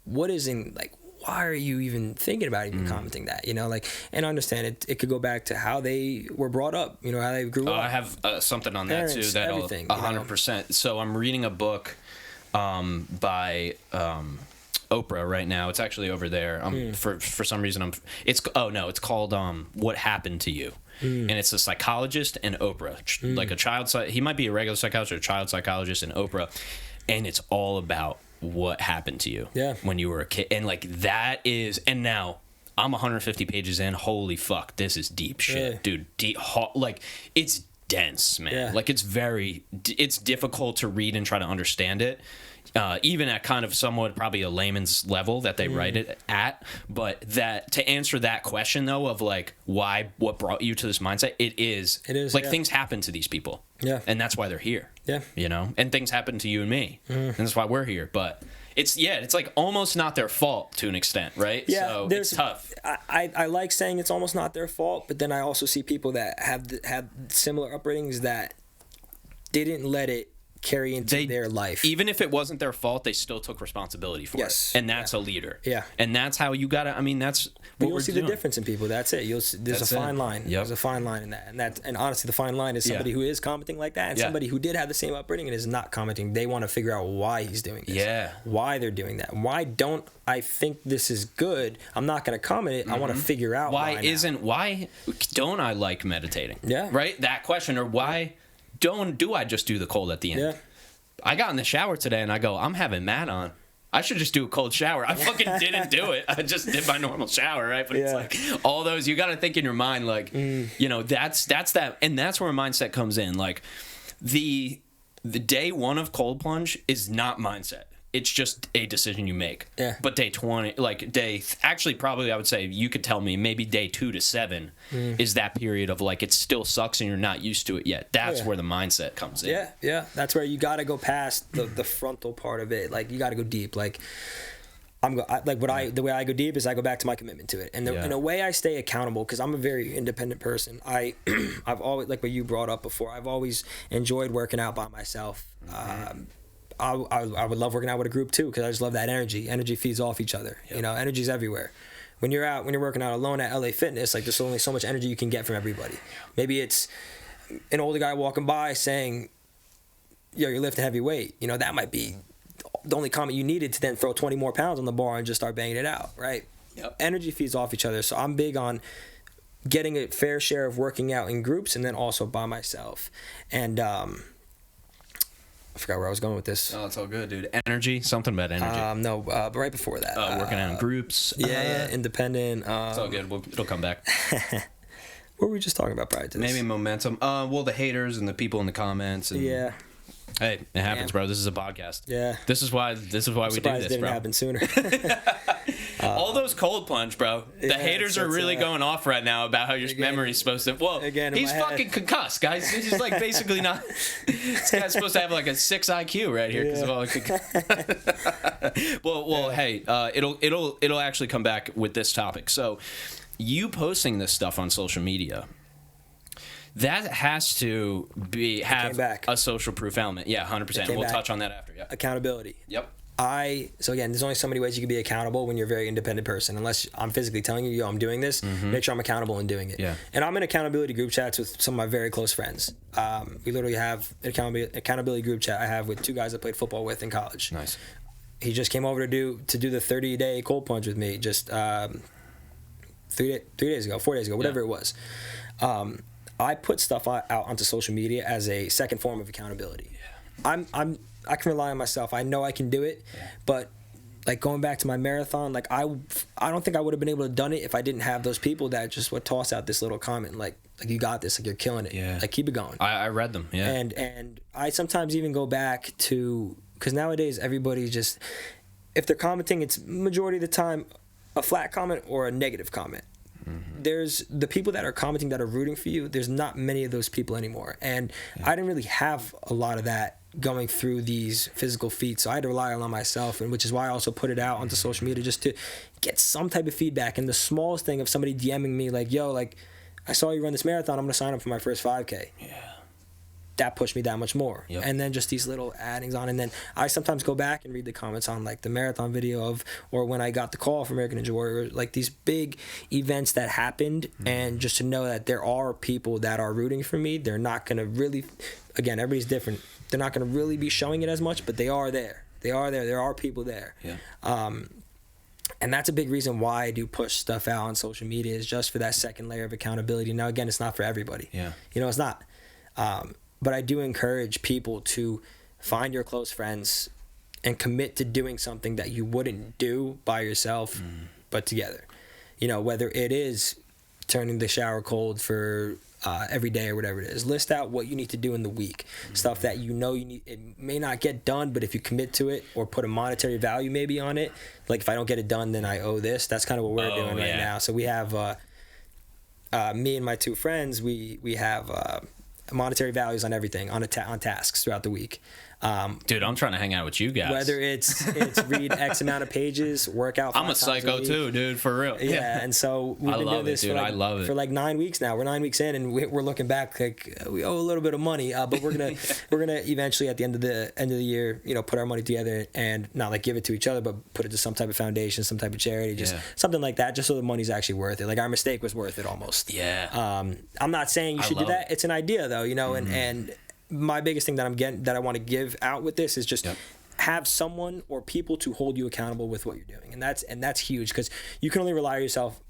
what is in, like, why are you even thinking about even commenting that, you know, like, and understand it could go back to how they were brought up, you know, how they grew up. I have something on Parents, that too, that 100%. So I'm reading a book by Oprah right now. It's actually over there. For some reason it's called What Happened to You. And it's a psychologist and Oprah, like a child, he might be a regular psychologist or a child psychologist and Oprah, and it's all about what happened to you when you were a kid. And like, that is, and now I'm 150 pages in. Holy fuck, this is deep shit, dude. Deep, like, it's dense, man. Like, it's difficult to read and try to understand it, even at kind of somewhat probably a layman's level that they write it at. But that, to answer that question though, of like, what brought you to this mindset, it is like, things happen to these people, and that's why they're here, you know, and things happen to you and me, and that's why we're here. But it's like almost not their fault to an extent, right? So it's tough. I like saying it's almost not their fault, but then I also see people that have similar upbringings that didn't let it carry into their life. Even if it wasn't their fault, they still took responsibility for it. And that's a leader. And that's how you gotta, I mean, that's what you'll see doing. The difference in people. That's it. There's a fine line. There's a fine line in that. And honestly, the fine line is somebody who is commenting like that, and somebody who did have the same upbringing and is not commenting. They want to figure out why he's doing this. Why they're doing that. Why don't I think this is good? I'm not going to comment it. I want to figure out why don't I like meditating? Right? That question. Or why do I just do the cold at the end? I got in the shower today and I go, I'm having Matt on. I should just do a cold shower. I fucking didn't do it. I just did my normal shower, right? But it's like all those, you got to think in your mind, like, you know, that's that. And that's where mindset comes in. Like, the day one of cold plunge is not mindset. It's just a decision you make. But day 20, like actually probably I would say, you could tell me maybe day 2 to 7 is that period of like, it still sucks and you're not used to it yet. That's where the mindset comes in. That's where you got to go past the frontal part of it. Like, you got to go deep. Like, the way I go deep is I go back to my commitment to it. And in a way I stay accountable, because I'm a very independent person. I've always, like what you brought up before, I've always enjoyed working out by myself. I would love working out with a group too, because I just love that energy. Energy feeds off each other. You know, energy's everywhere. When you're working out alone at LA Fitness, like, there's only so much energy you can get from everybody. Maybe it's an older guy walking by saying, yo, you're lifting heavy weight. You know, that might be the only comment you needed to then throw 20 more pounds on the bar and just start banging it out, right? Energy feeds off each other. So I'm big on getting a fair share of working out in groups and then also by myself. And I forgot where I was going with this. Oh, it's all good, dude. Energy, something about energy. But right before that. Working out in groups. Independent. It's all good. It'll come back. What were we just talking about prior to this? Maybe momentum. Well, the haters and the people in the comments. And, hey, it happens, bro. This is a podcast. This is why we do this, bro. It didn't happen sooner. All those cold plunge, bro. The haters are really going off right now about how your memory's supposed to. Well, he's fucking concussed, guys. He's like basically not. This guy's supposed to have like a 6 IQ right here because of all the. Well, hey, it'll actually come back with this topic. So, you posting this stuff on social media, that has to have a social proof element. 100%. We'll touch on that after. Accountability. Yep. So again, there's only so many ways you can be accountable when you're a very independent person. Unless I'm physically telling you, yo, I'm doing this, make sure I'm accountable in doing it. And I'm in accountability group chats with some of my very close friends. We literally have an accountability group chat I have with 2 guys I played football with in college. Nice. He just came over to do the 30-day cold plunge with me just 4 days ago, whatever it was. I put stuff out onto social media as a second form of accountability. I can rely on myself. I know I can do it, but like going back to my marathon, like I don't think I would have been able to done it if I didn't have those people that just would toss out this little comment like you got this, like you're killing it, like keep it going. I read them, and I sometimes even go back to, because nowadays everybody just, if they're commenting, it's majority of the time a flat comment or a negative comment. There's the people that are commenting that are rooting for you. There's not many of those people anymore. And I didn't really have a lot of that going through these physical feats. So I had to rely on myself, and which is why I also put it out onto social media just to get some type of feedback. And the smallest thing of somebody DMing me like, yo, like, I saw you run this marathon. I'm going to sign up for my first 5K. Yeah. That pushed me that much more. Yep. And then just these little addings on. And then I sometimes go back and read the comments on like the marathon video of, or when I got the call from American Ninja Warrior, like these big events that happened. And just to know that there are people that are rooting for me. They're not going to really, again, everybody's different. They're not going to really be showing it as much, but they are there. They are there. There are people there. Yeah. And that's a big reason why I do push stuff out on social media, is just for that second layer of accountability. Now, again, it's not for everybody. Yeah. You know, it's not. But I do encourage people to find your close friends and commit to doing something that you wouldn't do by yourself, but together. You know, whether it is turning the shower cold for every day or whatever it is. List out what you need to do in the week. Stuff that you know you need. It may not get done, but if you commit to it or put a monetary value maybe on it, like if I don't get it done, then I owe this. That's kind of what we're doing right now. So we have me and my two friends. We have monetary values on everything, on tasks throughout the week. Dude, I'm trying to hang out with you guys. Whether it's read X amount of pages, work out 5 I'm a psycho too, dude, for real. Yeah, and so we've been doing this for like 9 weeks now. We're 9 weeks in, and we're looking back like we owe a little bit of money, but we're gonna eventually at the end of the year, you know, put our money together and not like give it to each other, but put it to some type of foundation, some type of charity, just something like that, just so the money's actually worth it. Like our mistake was worth it almost. Yeah. I'm not saying you should do that. It's an idea though, you know, and my biggest thing that I want to give out with this is just have someone or people to hold you accountable with what you're doing, and that's huge, because you can only rely on yourself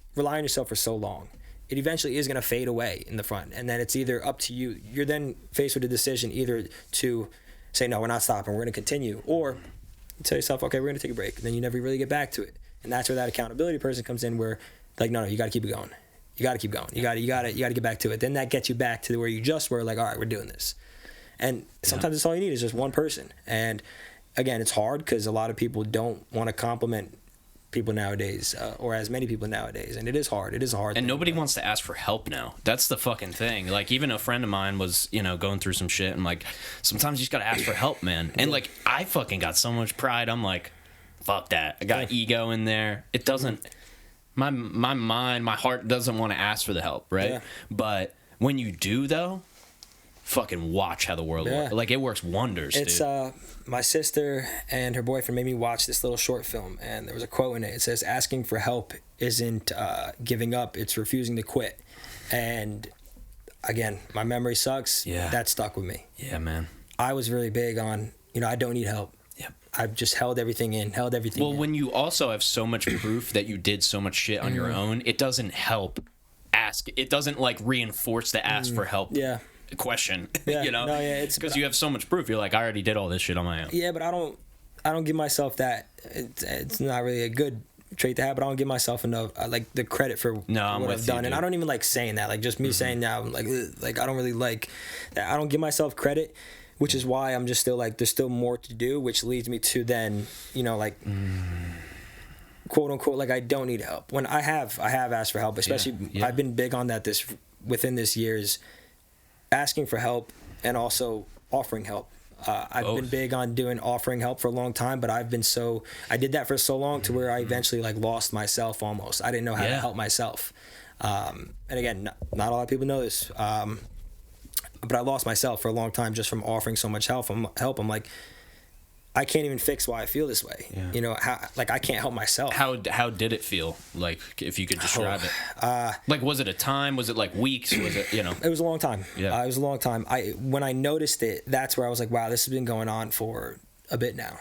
for so long. It eventually is going to fade away in the front, and then it's either up to you. You're then faced with a decision either to say no, we're not stopping, we're going to continue, or tell yourself, okay, we're going to take a break, and then you never really get back to it. And that's where that accountability person comes in, where like, no, you got to keep it going. You got to keep going. You got to get back to it. Then that gets you back to where you just were, like, all right, we're doing this. And sometimes it's all you need is just one person. And again, it's hard because a lot of people don't want to compliment people nowadays, or as many people nowadays. And it is hard. It is a hard thing. And nobody wants to ask for help now. That's the fucking thing. Like, even a friend of mine was, you know, going through some shit. And like, sometimes you just got to ask for help, man. And like, I fucking got so much pride. I'm like, fuck that. I got ego in there. It doesn't, my mind, my heart doesn't want to ask for the help, right? Yeah. But when you do, though, fucking watch how the world works. Like, it works wonders, dude. My sister and her boyfriend made me watch this little short film, and there was a quote in it. It says, asking for help isn't giving up, it's refusing to quit. And again, my memory sucks. Yeah. That stuck with me. Yeah, man. I was really big on, you know, I don't need help. Yep. I've just held everything in. Well, when you also have so much proof that you did so much shit on your own, it doesn't help ask. It doesn't like reinforce the ask for help. Yeah. Question, you know, because you have so much proof. You're like, I already did all this shit on my own. Yeah, but I don't give myself that. It's not really a good trait to have, but I don't give myself enough like the credit for what I've done. And I don't even like saying that. Like, just me saying that, I'm like I don't really like that. I don't give myself credit, which is why I'm just still like, there's still more to do, which leads me to then, you know, like quote unquote, like I don't need help when I have asked for help, especially I've been big on that within this year's asking for help and also offering help. I've been big on offering help for a long time, but I did that for so long to where I eventually like lost myself almost. I didn't know how to help myself. And again, not a lot of people know this, but I lost myself for a long time just from offering so much help. I'm like, I can't even fix why I feel this way. Yeah. You know, I can't help myself. How did it feel? Like, if you could describe it. Like, was it a time? Was it like weeks? Was it, you know? It was a long time. Yeah. It was a long time. When I noticed it, that's where I was like, wow, this has been going on for a bit now.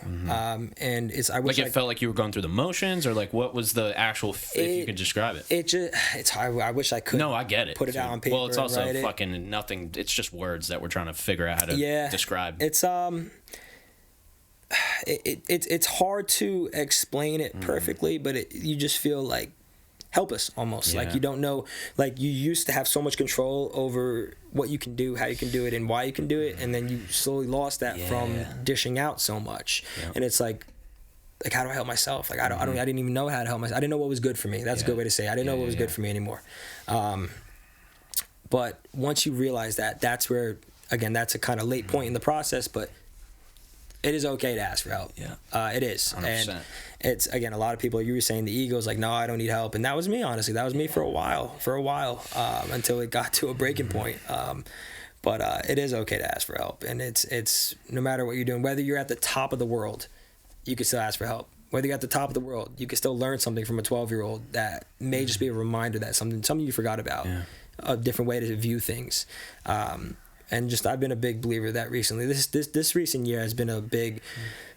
And I wish it felt like you were going through the motions, or like, what was the actual, if you could describe it? It's hard. I wish I could. No, I get it. Put it out on paper. Well, it's also fucking nothing. It's just words that we're trying to figure out how to describe. It's, it's hard to explain it perfectly, but you just feel like helpless almost. Like you don't know, like you used to have so much control over what you can do, how you can do it, and why you can do it, and then you slowly lost that from dishing out so much. And it's like, like, how do I help myself? Like, I didn't even know how to help myself. I didn't know what was good for me. That's a good way to say it. I didn't know what was good for me anymore. But once you realize that, that's where, again, that's a kind of late point in the process, but it is okay to ask for help. Yeah. It is. 100%. And it's, again, a lot of people, you were saying the ego's like, no, I don't need help. And that was me, honestly. That was me for a while, until it got to a breaking point. But it is okay to ask for help. And it's no matter what you're doing, whether you're at the top of the world, you can still ask for help. Whether you're at the top of the world, you can still learn something from a 12-year-old that may just be a reminder that something you forgot about, a different way to view things. And just, I've been a big believer that recently. This recent year has been a big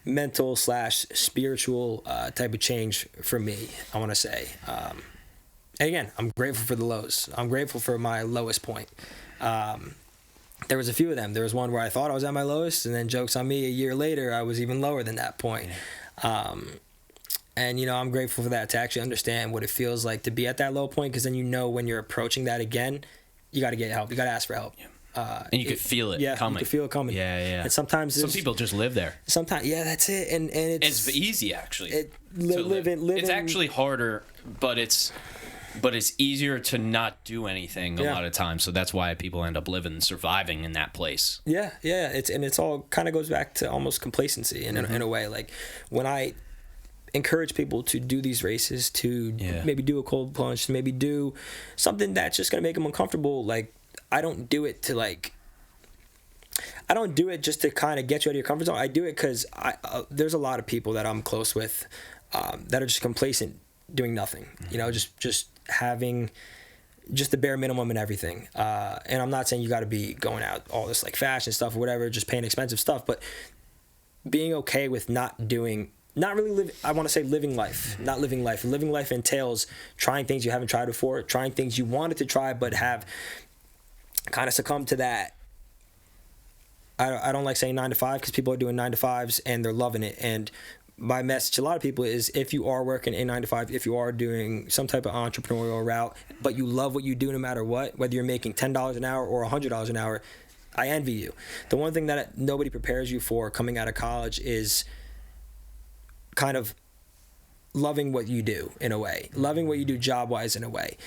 mental / spiritual type of change for me, I want to say. And again, I'm grateful for the lows. I'm grateful for my lowest point. There was a few of them. There was one where I thought I was at my lowest, and then joke's on me, a year later, I was even lower than that point. And, I'm grateful for that, to actually understand what it feels like to be at that low point, because then when you're approaching that again, you got to get help. You got to ask for help. And you could feel it coming. You could feel it coming. Yeah. And sometimes some people just live there. Sometimes, that's it. And it's easy, actually. Living. It's actually harder, but it's easier to not do anything a lot of times. So that's why people end up surviving in that place. Yeah. It's all kind of goes back to almost complacency in a way. Like, when I encourage people to do these races, to maybe do a cold plunge, to maybe do something that's just going to make them uncomfortable, like, I don't do it just to kind of get you out of your comfort zone. I do it because there's a lot of people that I'm close with that are just complacent, doing nothing. Just having just the bare minimum and everything. And I'm not saying you got to be going out all this like fashion stuff or whatever, just paying expensive stuff, but being okay with not living life. Not living life. Living life entails trying things you haven't tried before, trying things you wanted to try but have kind of succumb to that. I don't like saying 9 to 5, because people are doing 9 to 5s and they're loving it. And my message to a lot of people is, if you are working a 9 to 5, if you are doing some type of entrepreneurial route, but you love what you do no matter what, whether you're making $10 an hour or $100 an hour, I envy you. The one thing that nobody prepares you for coming out of college is kind of loving what you do, in a way, loving what you do job-wise, in a way,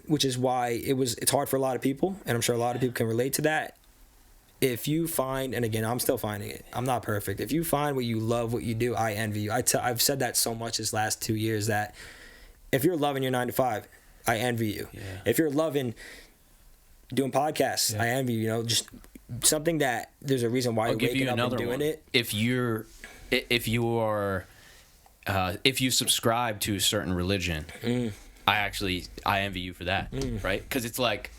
which is why it's hard for a lot of people, and I'm sure a lot of people can relate to that. If you find, and again, I'm still finding it, I'm not perfect. If you find what you love, what you do, I envy you. I've said that so much this last 2 years, that if you're loving your 9 to 5, I envy you. Yeah. If you're loving doing podcasts, I envy you. Just something that there's a reason why you're waking up and doing it. If you subscribe to a certain religion, I envy you for that, right? Because it's like,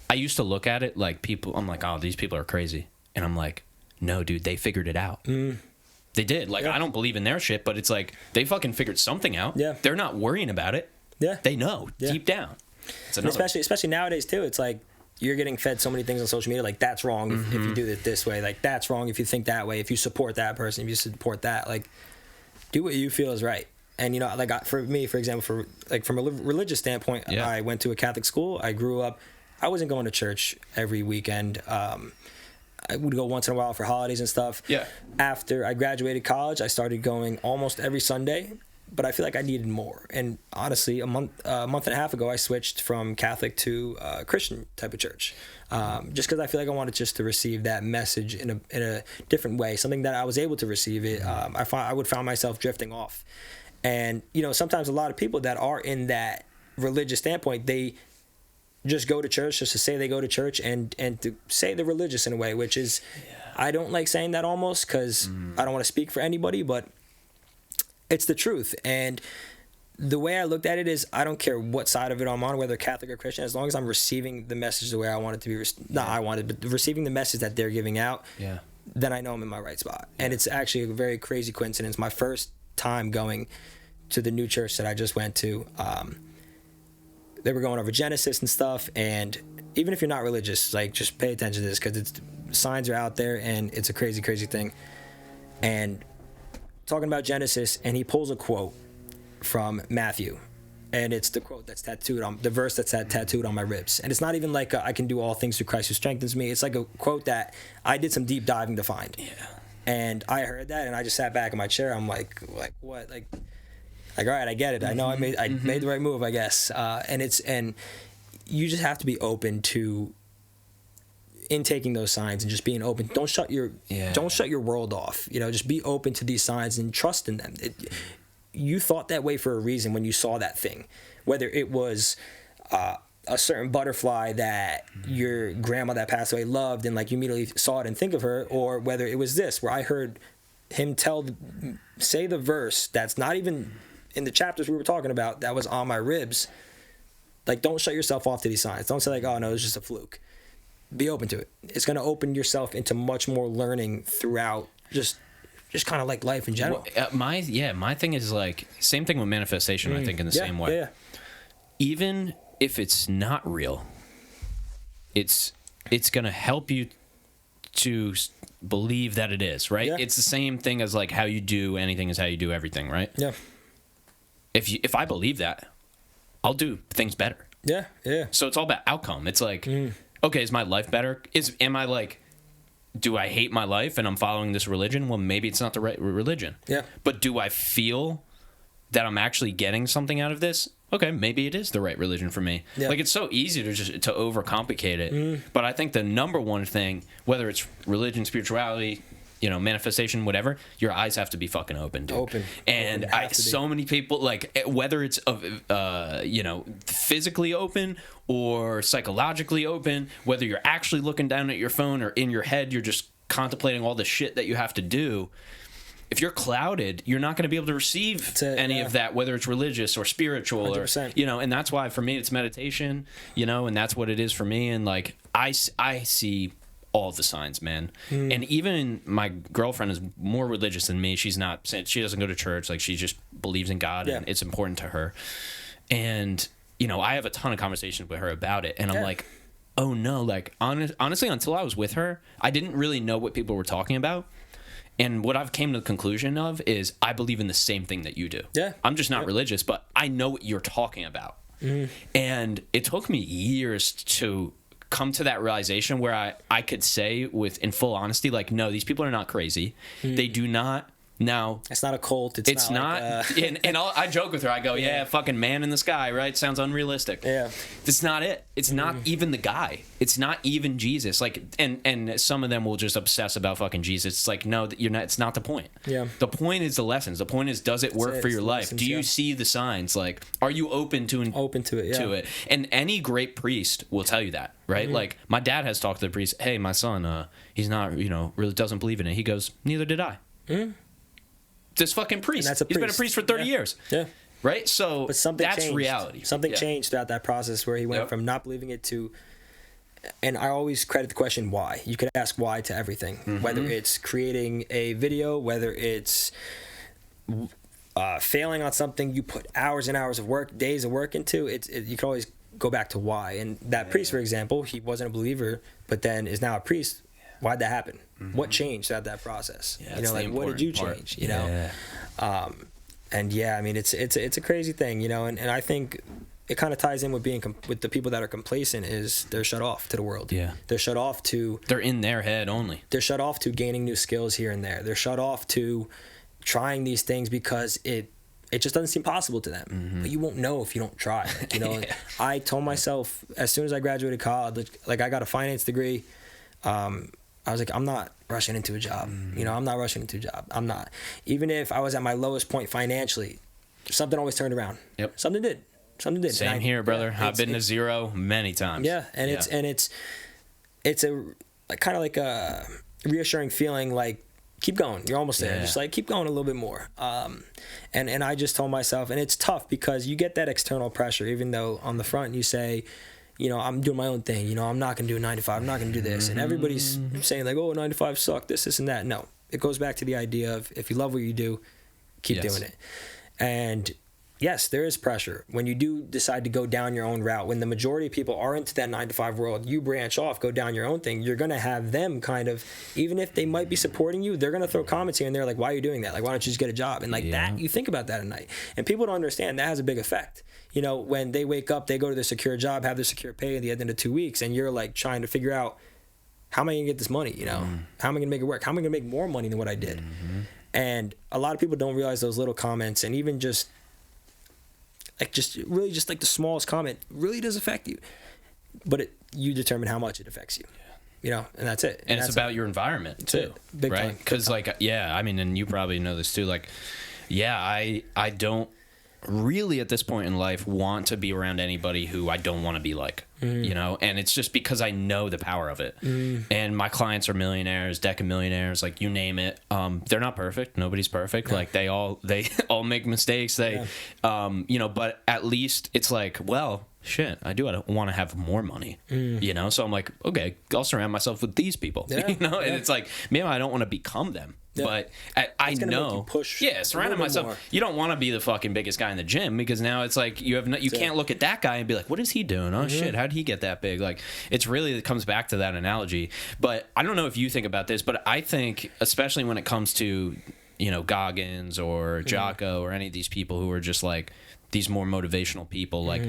I used to look at it like people, I'm like, oh, these people are crazy. And I'm like, no, dude, they figured it out. They did. Like, I don't believe in their shit, but it's like, they fucking figured something out. Yeah. They're not worrying about it. Yeah. They know deep down. Especially nowadays, too. It's like, you're getting fed so many things on social media, like, that's wrong if you do it this way. Like, that's wrong if you think that way. If you support that person, if you support that, like, do what you feel is right. And, like, for me, for example, from a religious standpoint, I went to a Catholic school. I grew up, I wasn't going to church every weekend. I would go once in a while for holidays and stuff. Yeah. After I graduated college, I started going almost every Sunday, but I feel like I needed more. And honestly, a month and a half ago, I switched from Catholic to Christian type of church, just because I feel like I wanted just to receive that message in a different way, something that I was able to receive it. I would find myself drifting off. And, sometimes a lot of people that are in that religious standpoint, they just go to church just to say they go to church and to say they're religious in a way, which is, I don't like saying that almost, because I don't want to speak for anybody, but it's the truth. And the way I looked at it is, I don't care what side of it I'm on, whether Catholic or Christian, as long as I'm receiving the message the way I want it to be, receiving the message that they're giving out, then I know I'm in my right spot. And it's actually a very crazy coincidence. My first time going to the new church that I just went to, they were going over Genesis and stuff, and even if you're not religious, like, just pay attention to this, because signs are out there, and it's a crazy, crazy thing. And talking about Genesis, and he pulls a quote from Matthew, and it's the quote that's tattooed on the verse that's tattooed on my ribs. And it's not even like I can do all things through Christ who strengthens me. It's like a quote that I did some deep diving to find. And I heard that, and I just sat back in my chair. I'm like what? Like, all right, I get it. I know I made the right move, I guess. And you just have to be open to intaking those signs and just being open. Don't shut your world off. You know, just be open to these signs and trust in them. You thought that way for a reason when you saw that thing, whether it was a certain butterfly that your grandma that passed away loved, and like you immediately saw it and think of her, or whether it was this where I heard him say the verse that's not even in the chapters we were talking about, that was on my ribs. Like, don't shut yourself off to these signs. Don't say like, oh no, it's just a fluke. Be open to it. It's going to open yourself into much more learning throughout just kind of like life in general. My thing is like, same thing with manifestation, I think, in the same way. Yeah. Even if it's not real, it's going to help you to believe that it is, right? Yeah. It's the same thing as like how you do anything is how you do everything, right? Yeah. If I believe that, I'll do things better. Yeah, yeah. So it's all about outcome. It's like, okay, is my life better? Am I like, do I hate my life and I'm following this religion? Well, maybe it's not the right religion. Yeah. But do I feel that I'm actually getting something out of this? Okay, maybe it is the right religion for me. Yeah. Like, it's so easy to overcomplicate it. But I think the number one thing, whether it's religion, spirituality, you know, manifestation, whatever, your eyes have to be fucking open, dude. And so many people, like, whether it's you know, physically open or psychologically open, whether you're actually looking down at your phone or in your head you're just contemplating all the shit that you have to do. If you're clouded, you're not going to be able to receive any of that, whether it's religious or spiritual 100%. or, you know, and that's why for me it's meditation, you know, and that's what it is for me. And like, I see all the signs, man. And even my girlfriend is more religious than me. She doesn't go to church. Like, she just believes in God and it's important to her. And, you know, I have a ton of conversations with her about it. And I'm like, oh no, like honestly, until I was with her, I didn't really know what people were talking about. And what I've came to the conclusion of is I believe in the same thing that you do. Yeah. I'm just not religious, but I know what you're talking about. And it took me years to come to that realization where I could say in full honesty, like, no, these people are not crazy. They do not. Now, it's not a cult. It's not. Like, and I joke with her. I go, yeah, fucking man in the sky, right? Sounds unrealistic. Yeah. That's not it. It's not even the guy. It's not even Jesus. Like, and some of them will just obsess about fucking Jesus. It's like, no, you're not. It's not the point. Yeah. The point is the lessons. The point is, does it work for your life? Lessons, do you see the signs? Like, are you open to it? Yeah. To it. And any great priest will tell you that, right? Like, my dad has talked to the priest. Hey, my son, he's not, you know, really doesn't believe in it. He goes, neither did I. This fucking priest. He's been a priest for 30 years. Yeah. Right? So that's changed. Reality. Something changed throughout that process where he went from not believing it to, and I always credit the question why. You could ask why to everything, whether it's creating a video, whether it's failing on something you put hours and hours of work, days of work into. You can always go back to why. And that priest, for example, he wasn't a believer, but then is now a priest. Why'd that happen? What changed throughout that process? You know, like, what did you change? You know, and I mean, it's a crazy thing, you know, and I think it kind of ties in with being with the people that are complacent is they're shut off to the world. Yeah, they're shut off to. They're in their head only. They're shut off to gaining new skills here and there. They're shut off to trying these things because it just doesn't seem possible to them. But you won't know if you don't try. Like, you know, I told myself as soon as I graduated college, like I got a finance degree. I was like, I'm not rushing into a job. You know, I'm not rushing into a job. I'm not. Even if I was at my lowest point financially, something always turned around. Yep. Something did. Same here, brother. I've been to zero many times. Yeah, and it's a kind of like a reassuring feeling. Like, keep going. You're almost there. Just like keep going a little bit more. And I just told myself, and it's tough because you get that external pressure, even though on the front you say, you know, I'm doing my own thing. You know, I'm not going to do a 9 to 5. I'm not going to do this. And everybody's saying like, oh, 9 to 5 suck, this and that. No, it goes back to the idea of if you love what you do, keep doing it. And yes, there is pressure when you do decide to go down your own route. When the majority of people are into that 9 to 5 world, you branch off, go down your own thing. You're going to have them kind of, even if they might be supporting you, they're going to throw comments here and there like, why are you doing that? Like, why don't you just get a job? And like that, you think about that at night. And people don't understand that has a big effect. You know, when they wake up, they go to their secure job, have their secure pay at the end of 2 weeks, and you're like trying to figure out how am I gonna get this money? You know, how am I gonna make it work? How am I gonna make more money than what I did? And a lot of people don't realize those little comments, and even just like the smallest comment really does affect you. But you determine how much it affects you. You know, and that's it. And it's about your environment too, right? Because I mean, and you probably know this too. Like, I don't really at this point in life want to be around anybody who I don't want to be like, you know, and it's just because I know the power of it. And my clients are millionaires, decamillionaires, like you name it. They're not perfect. Nobody's perfect. Like they all make mistakes. You know, but at least it's like, well, shit, I want to have more money, you know? So I'm like, okay, I'll surround myself with these people, you know? And it's like, maybe I don't want to become them, but I know, surrounding myself. More. You don't want to be the fucking biggest guy in the gym, because now it's like, you can't look at that guy and be like, what is he doing? Oh shit, how'd he get that big? Like, it comes back to that analogy. But I don't know if you think about this, but I think, especially when it comes to, you know, Goggins or Jocko or any of these people who are just like these more motivational people, like,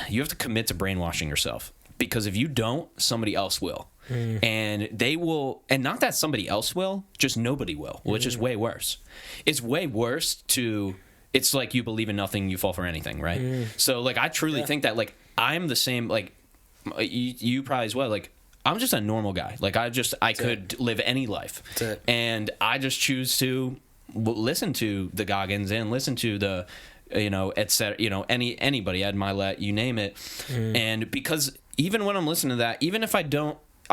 you have to commit to brainwashing yourself, because if you don't, somebody else will. And they will, and not that somebody else will, just nobody will, which is way worse. It's way worse it's like you believe in nothing, you fall for anything, right? So like, I truly think that, like, I'm the same, like you probably as well, like, I'm just a normal guy. Like, I could live any life. And I just choose to listen to the Goggins and listen to the, you know, etc. You know, anybody, Ed Milet, you name it. And because even when I'm listening to that, even if I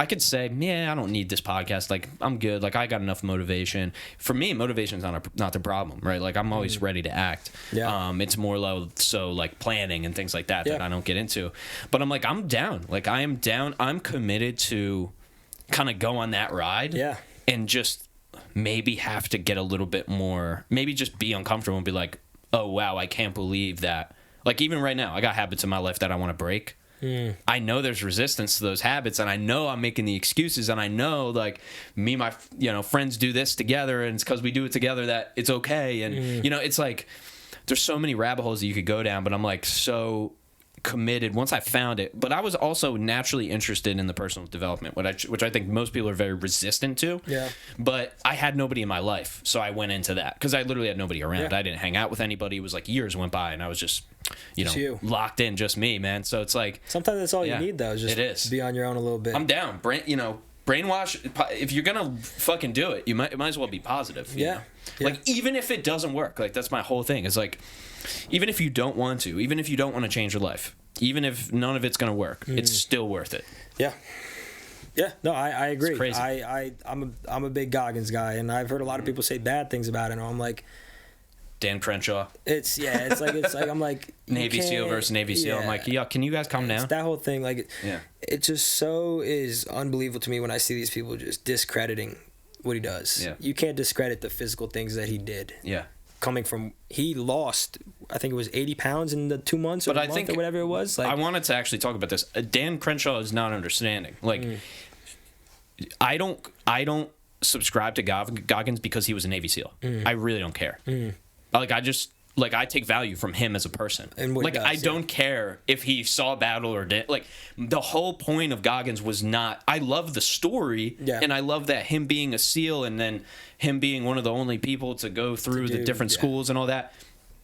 could say, I don't need this podcast. Like, I'm good. Like, I got enough motivation. For me, motivation's not the problem, right? Like, I'm always ready to act. It's more so like planning and things like that that I don't get into. But I'm like, I'm down. Like, I am down. I'm committed to kind of go on that ride. And just maybe have to get a little bit more, maybe just be uncomfortable and be like, oh, wow, I can't believe that. Like, even right now, I got habits in my life that I want to break. I know there's resistance to those habits, and I know I'm making the excuses, and I know, like, me and my, you know, friends do this together, and it's because we do it together that it's okay. And, you know, it's like, there's so many rabbit holes that you could go down, but I'm, like, so committed once I found it. But I was also naturally interested in the personal development, which I think most people are very resistant to. But I had nobody in my life, so I went into that because I literally had nobody around. I didn't hang out with anybody. It was like years went by, and I was just, you know, locked in, just me, man. So it's like, sometimes that's all you need, though. Just be on your own a little bit. I'm down. Brainwash. If you're gonna fucking do it, you might as well be positive. You know? Like, even if it doesn't work, like, that's my whole thing. It's like, even if you don't want to, even if you don't want to change your life, even if none of it's gonna work, it's still worth it. No, I agree. It's crazy. I'm a big Goggins guy, and I've heard a lot of people say bad things about it, and I'm like, Dan Crenshaw. It's like I'm like, Navy SEAL versus Navy SEAL. I'm like, can you guys calm down? That whole thing, like, it just so is unbelievable to me when I see these people just discrediting what he does. You can't discredit the physical things that he did. Coming from, he lost, I think it was 80 pounds in the 2 months or month or whatever it was. Like, I wanted to actually talk about this. Dan Crenshaw is not understanding. Like, I don't subscribe to Goggins because he was a Navy SEAL. I really don't care. Like, I take value from him as a person. And like, I don't care if he saw a battle or didn't. Like, the whole point of Goggins was not, I love the story, and I love that him being a SEAL and then him being one of the only people to go through the different schools and all that.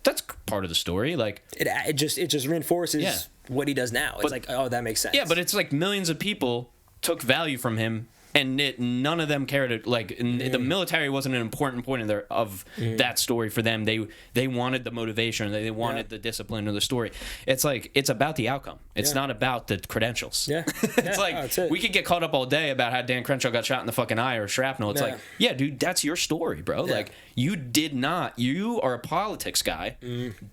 That's part of the story. Like, it just reinforces what he does now. It's like, oh, that makes sense. Yeah, but it's like millions of people took value from him, and none of them cared. Like, the military wasn't an important point of that story for them. They wanted the motivation. They wanted the discipline of the story. It's like, it's about the outcome. It's not about the credentials. It's like, we could get caught up all day about how Dan Crenshaw got shot in the fucking eye or shrapnel. It's like, dude, that's your story, bro. Like, you are a politics guy.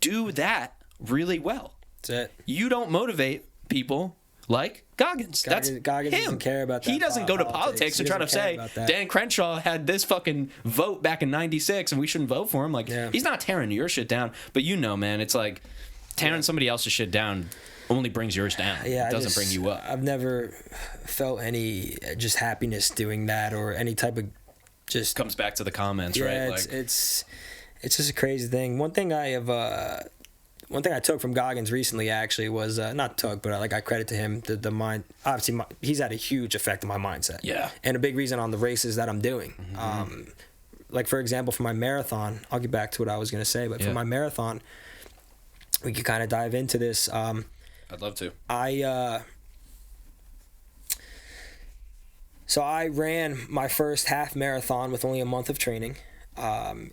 Do that really well. That's it. You don't motivate people like Goggins. Goggins him. Doesn't care about that. He doesn't go to politics and try to say Dan Crenshaw had this fucking vote back in '96 and we shouldn't vote for him. Like, he's not tearing your shit down. But you know, man, it's like tearing somebody else's shit down only brings yours down. It doesn't bring you up. I've never felt any just happiness doing that or any type of just comes back to the comments, right? It's just a crazy thing. One thing I have one thing I took from Goggins recently actually was not took, but I credit to him the mind. Obviously, he's had a huge effect on my mindset. Yeah, and a big reason on the races that I'm doing. Like for example, for my marathon, I'll get back to what I was gonna say, but for my marathon, we could kind of dive into this. I'd love to. So I ran my first half marathon with only a month of training.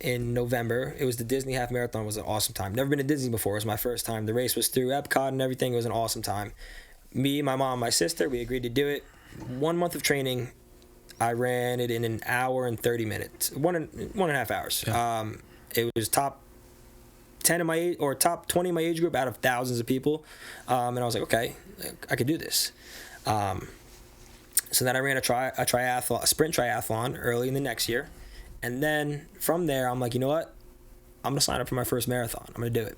In November. It was the Disney half marathon. It was an awesome time. Never been to Disney before. It was my first time. The race was through Epcot and everything. It was an awesome time. Me, my mom, my sister, we agreed to do it. 1 month of training, I ran it in an hour and 30 minutes. One and a half hours. Yeah. It was top 10 of my age, or top 20 of my age group out of thousands of people. And I was like, okay, I could do this. So then I ran a sprint triathlon early in the next year. And then from there, I'm like, you know what? I'm going to sign up for my first marathon. I'm going to do it.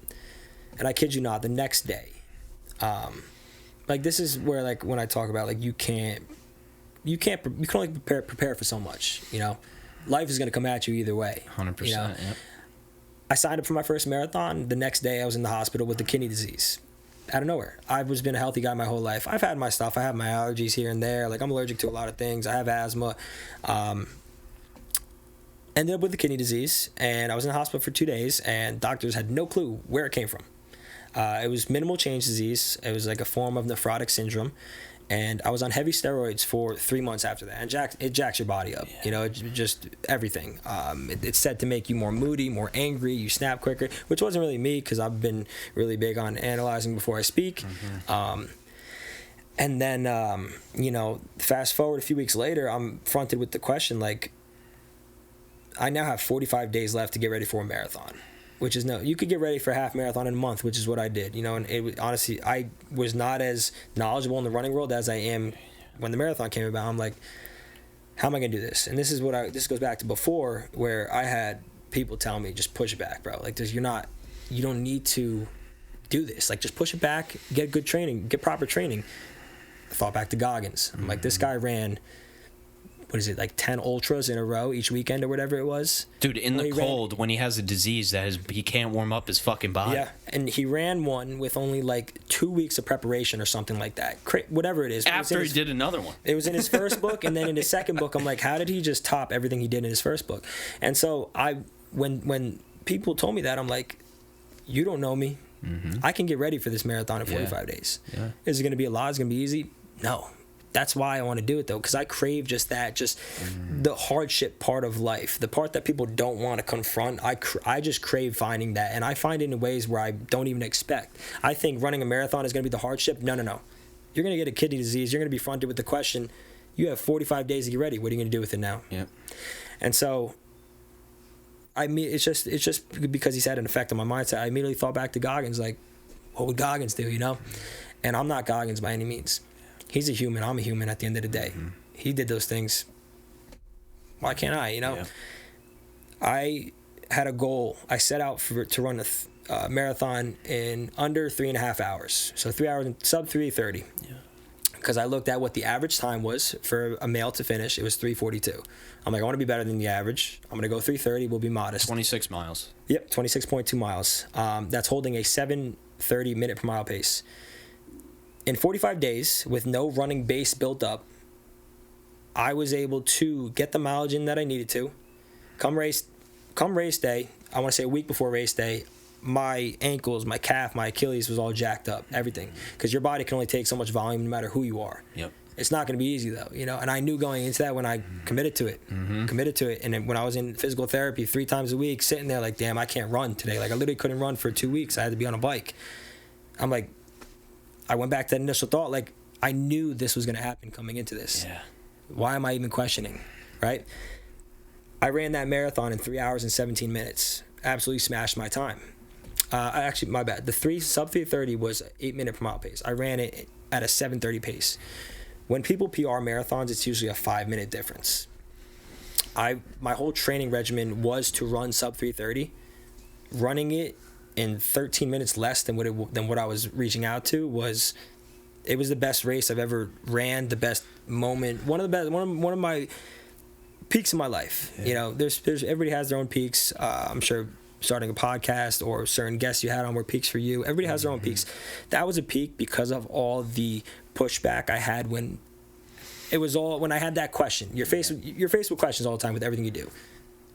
And I kid you not, the next day, like this is where like when I talk about like you can only prepare for so much, you know? Life is going to come at you either way. 100%. You know? Yep. I signed up for my first marathon. The next day I was in the hospital with the kidney disease. Out of nowhere. I've been a healthy guy my whole life. I've had my stuff. I have my allergies here and there. Like I'm allergic to a lot of things. I have asthma. Ended up with the kidney disease, and I was in the hospital for 2 days, and doctors had no clue where it came from. It was minimal change disease. It was like a form of nephrotic syndrome, and I was on heavy steroids for 3 months after that. And it jacks your body up, you know, just everything. It's said to make you more moody, more angry, you snap quicker, which wasn't really me because I've been really big on analyzing before I speak. And then, you know, fast forward a few weeks later, I'm fronted with the question, like, I now have 45 days left to get ready for a marathon, which is you could get ready for a half marathon in a month, which is what I did, you know, and honestly, I was not as knowledgeable in the running world as I am when the marathon came about. I'm like, how am I going to do this? And this goes back to before where I had people tell me, just push it back, bro. Like you don't need to do this. Like just push it back, get good training, get proper training. I thought back to Goggins. I'm like, this guy ran, what is it, like 10 ultras in a row each weekend or whatever it was. Dude, in the cold, when he has a disease he can't warm up his fucking body. Yeah, and he ran one with only like 2 weeks of preparation or something like that. Whatever it is. After he did another one. It was in his first book, and then in his second book, I'm like, how did he just top everything he did in his first book? And so when people told me that, I'm like, you don't know me. I can get ready for this marathon in 45 days. Yeah. Is it going to be a lot? Is it going to be easy? No. That's why I want to do it, though, because I crave just that, the hardship part of life, the part that people don't want to confront. I just crave finding that, and I find it in ways where I don't even expect. I think running a marathon is going to be the hardship. No. You're going to get a kidney disease. You're going to be fronted with the question, you have 45 days to get ready. What are you going to do with it now? Yeah. And so, I mean, it's just because he's had an effect on my mindset. I immediately thought back to Goggins, like, what would Goggins do, you know? And I'm not Goggins by any means. He's a human. I'm a human at the end of the day. He did those things. Why can't I, you know? Yeah. I had a goal. I set out to run a marathon in under 3.5 hours. So 3 hours, sub 3:30. Yeah. Because I looked at what the average time was for a male to finish. It was 3:42. I'm like, I want to be better than the average. I'm going to go 3:30. We'll be modest. 26 miles. Yep, 26.2 miles. That's holding a 7:30 minute per mile pace. In 45 days, with no running base built up, I was able to get the mileage in that I needed to. Come race day, I want to say a week before race day, my ankles, my calf, my Achilles was all jacked up, everything. Because your body can only take so much volume no matter who you are. Yep. It's not going to be easy, though, you know. And I knew going into that when I committed to it. And then when I was in physical therapy 3 times a week, sitting there like, damn, I can't run today. Like, I literally couldn't run for 2 weeks. I had to be on a bike. I'm like, I went back to that initial thought, like, I knew this was going to happen coming into this. Yeah. Why am I even questioning, right? I ran that marathon in 3 hours and 17 minutes. Absolutely smashed my time. My bad. The sub 3:30 was 8 minute per mile pace. I ran it at a 7:30 pace. When people PR marathons, it's usually a 5 minute difference. My whole training regimen was to run sub 3:30. Running it in 13 minutes less than what I was reaching out to was the best race I've ever ran, the best moment, one of my peaks in my life. Yeah. You know, there's everybody has their own peaks. I'm sure starting a podcast or certain guests you had on were peaks for you. Everybody has their own peaks. That was a peak because of all the pushback I had when I had that question. You're faced with questions all the time with everything you do.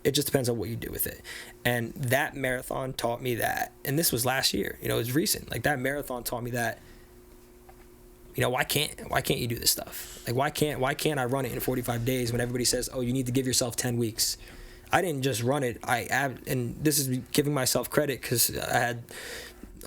It just depends on what you do with it. And that marathon taught me that, and this was last year, it was recent. Like, that marathon taught me that, why can't you do this stuff? Like, why can't I run it in 45 days when everybody says, oh, you need to give yourself 10 weeks? I didn't just run it. And this is giving myself credit because I had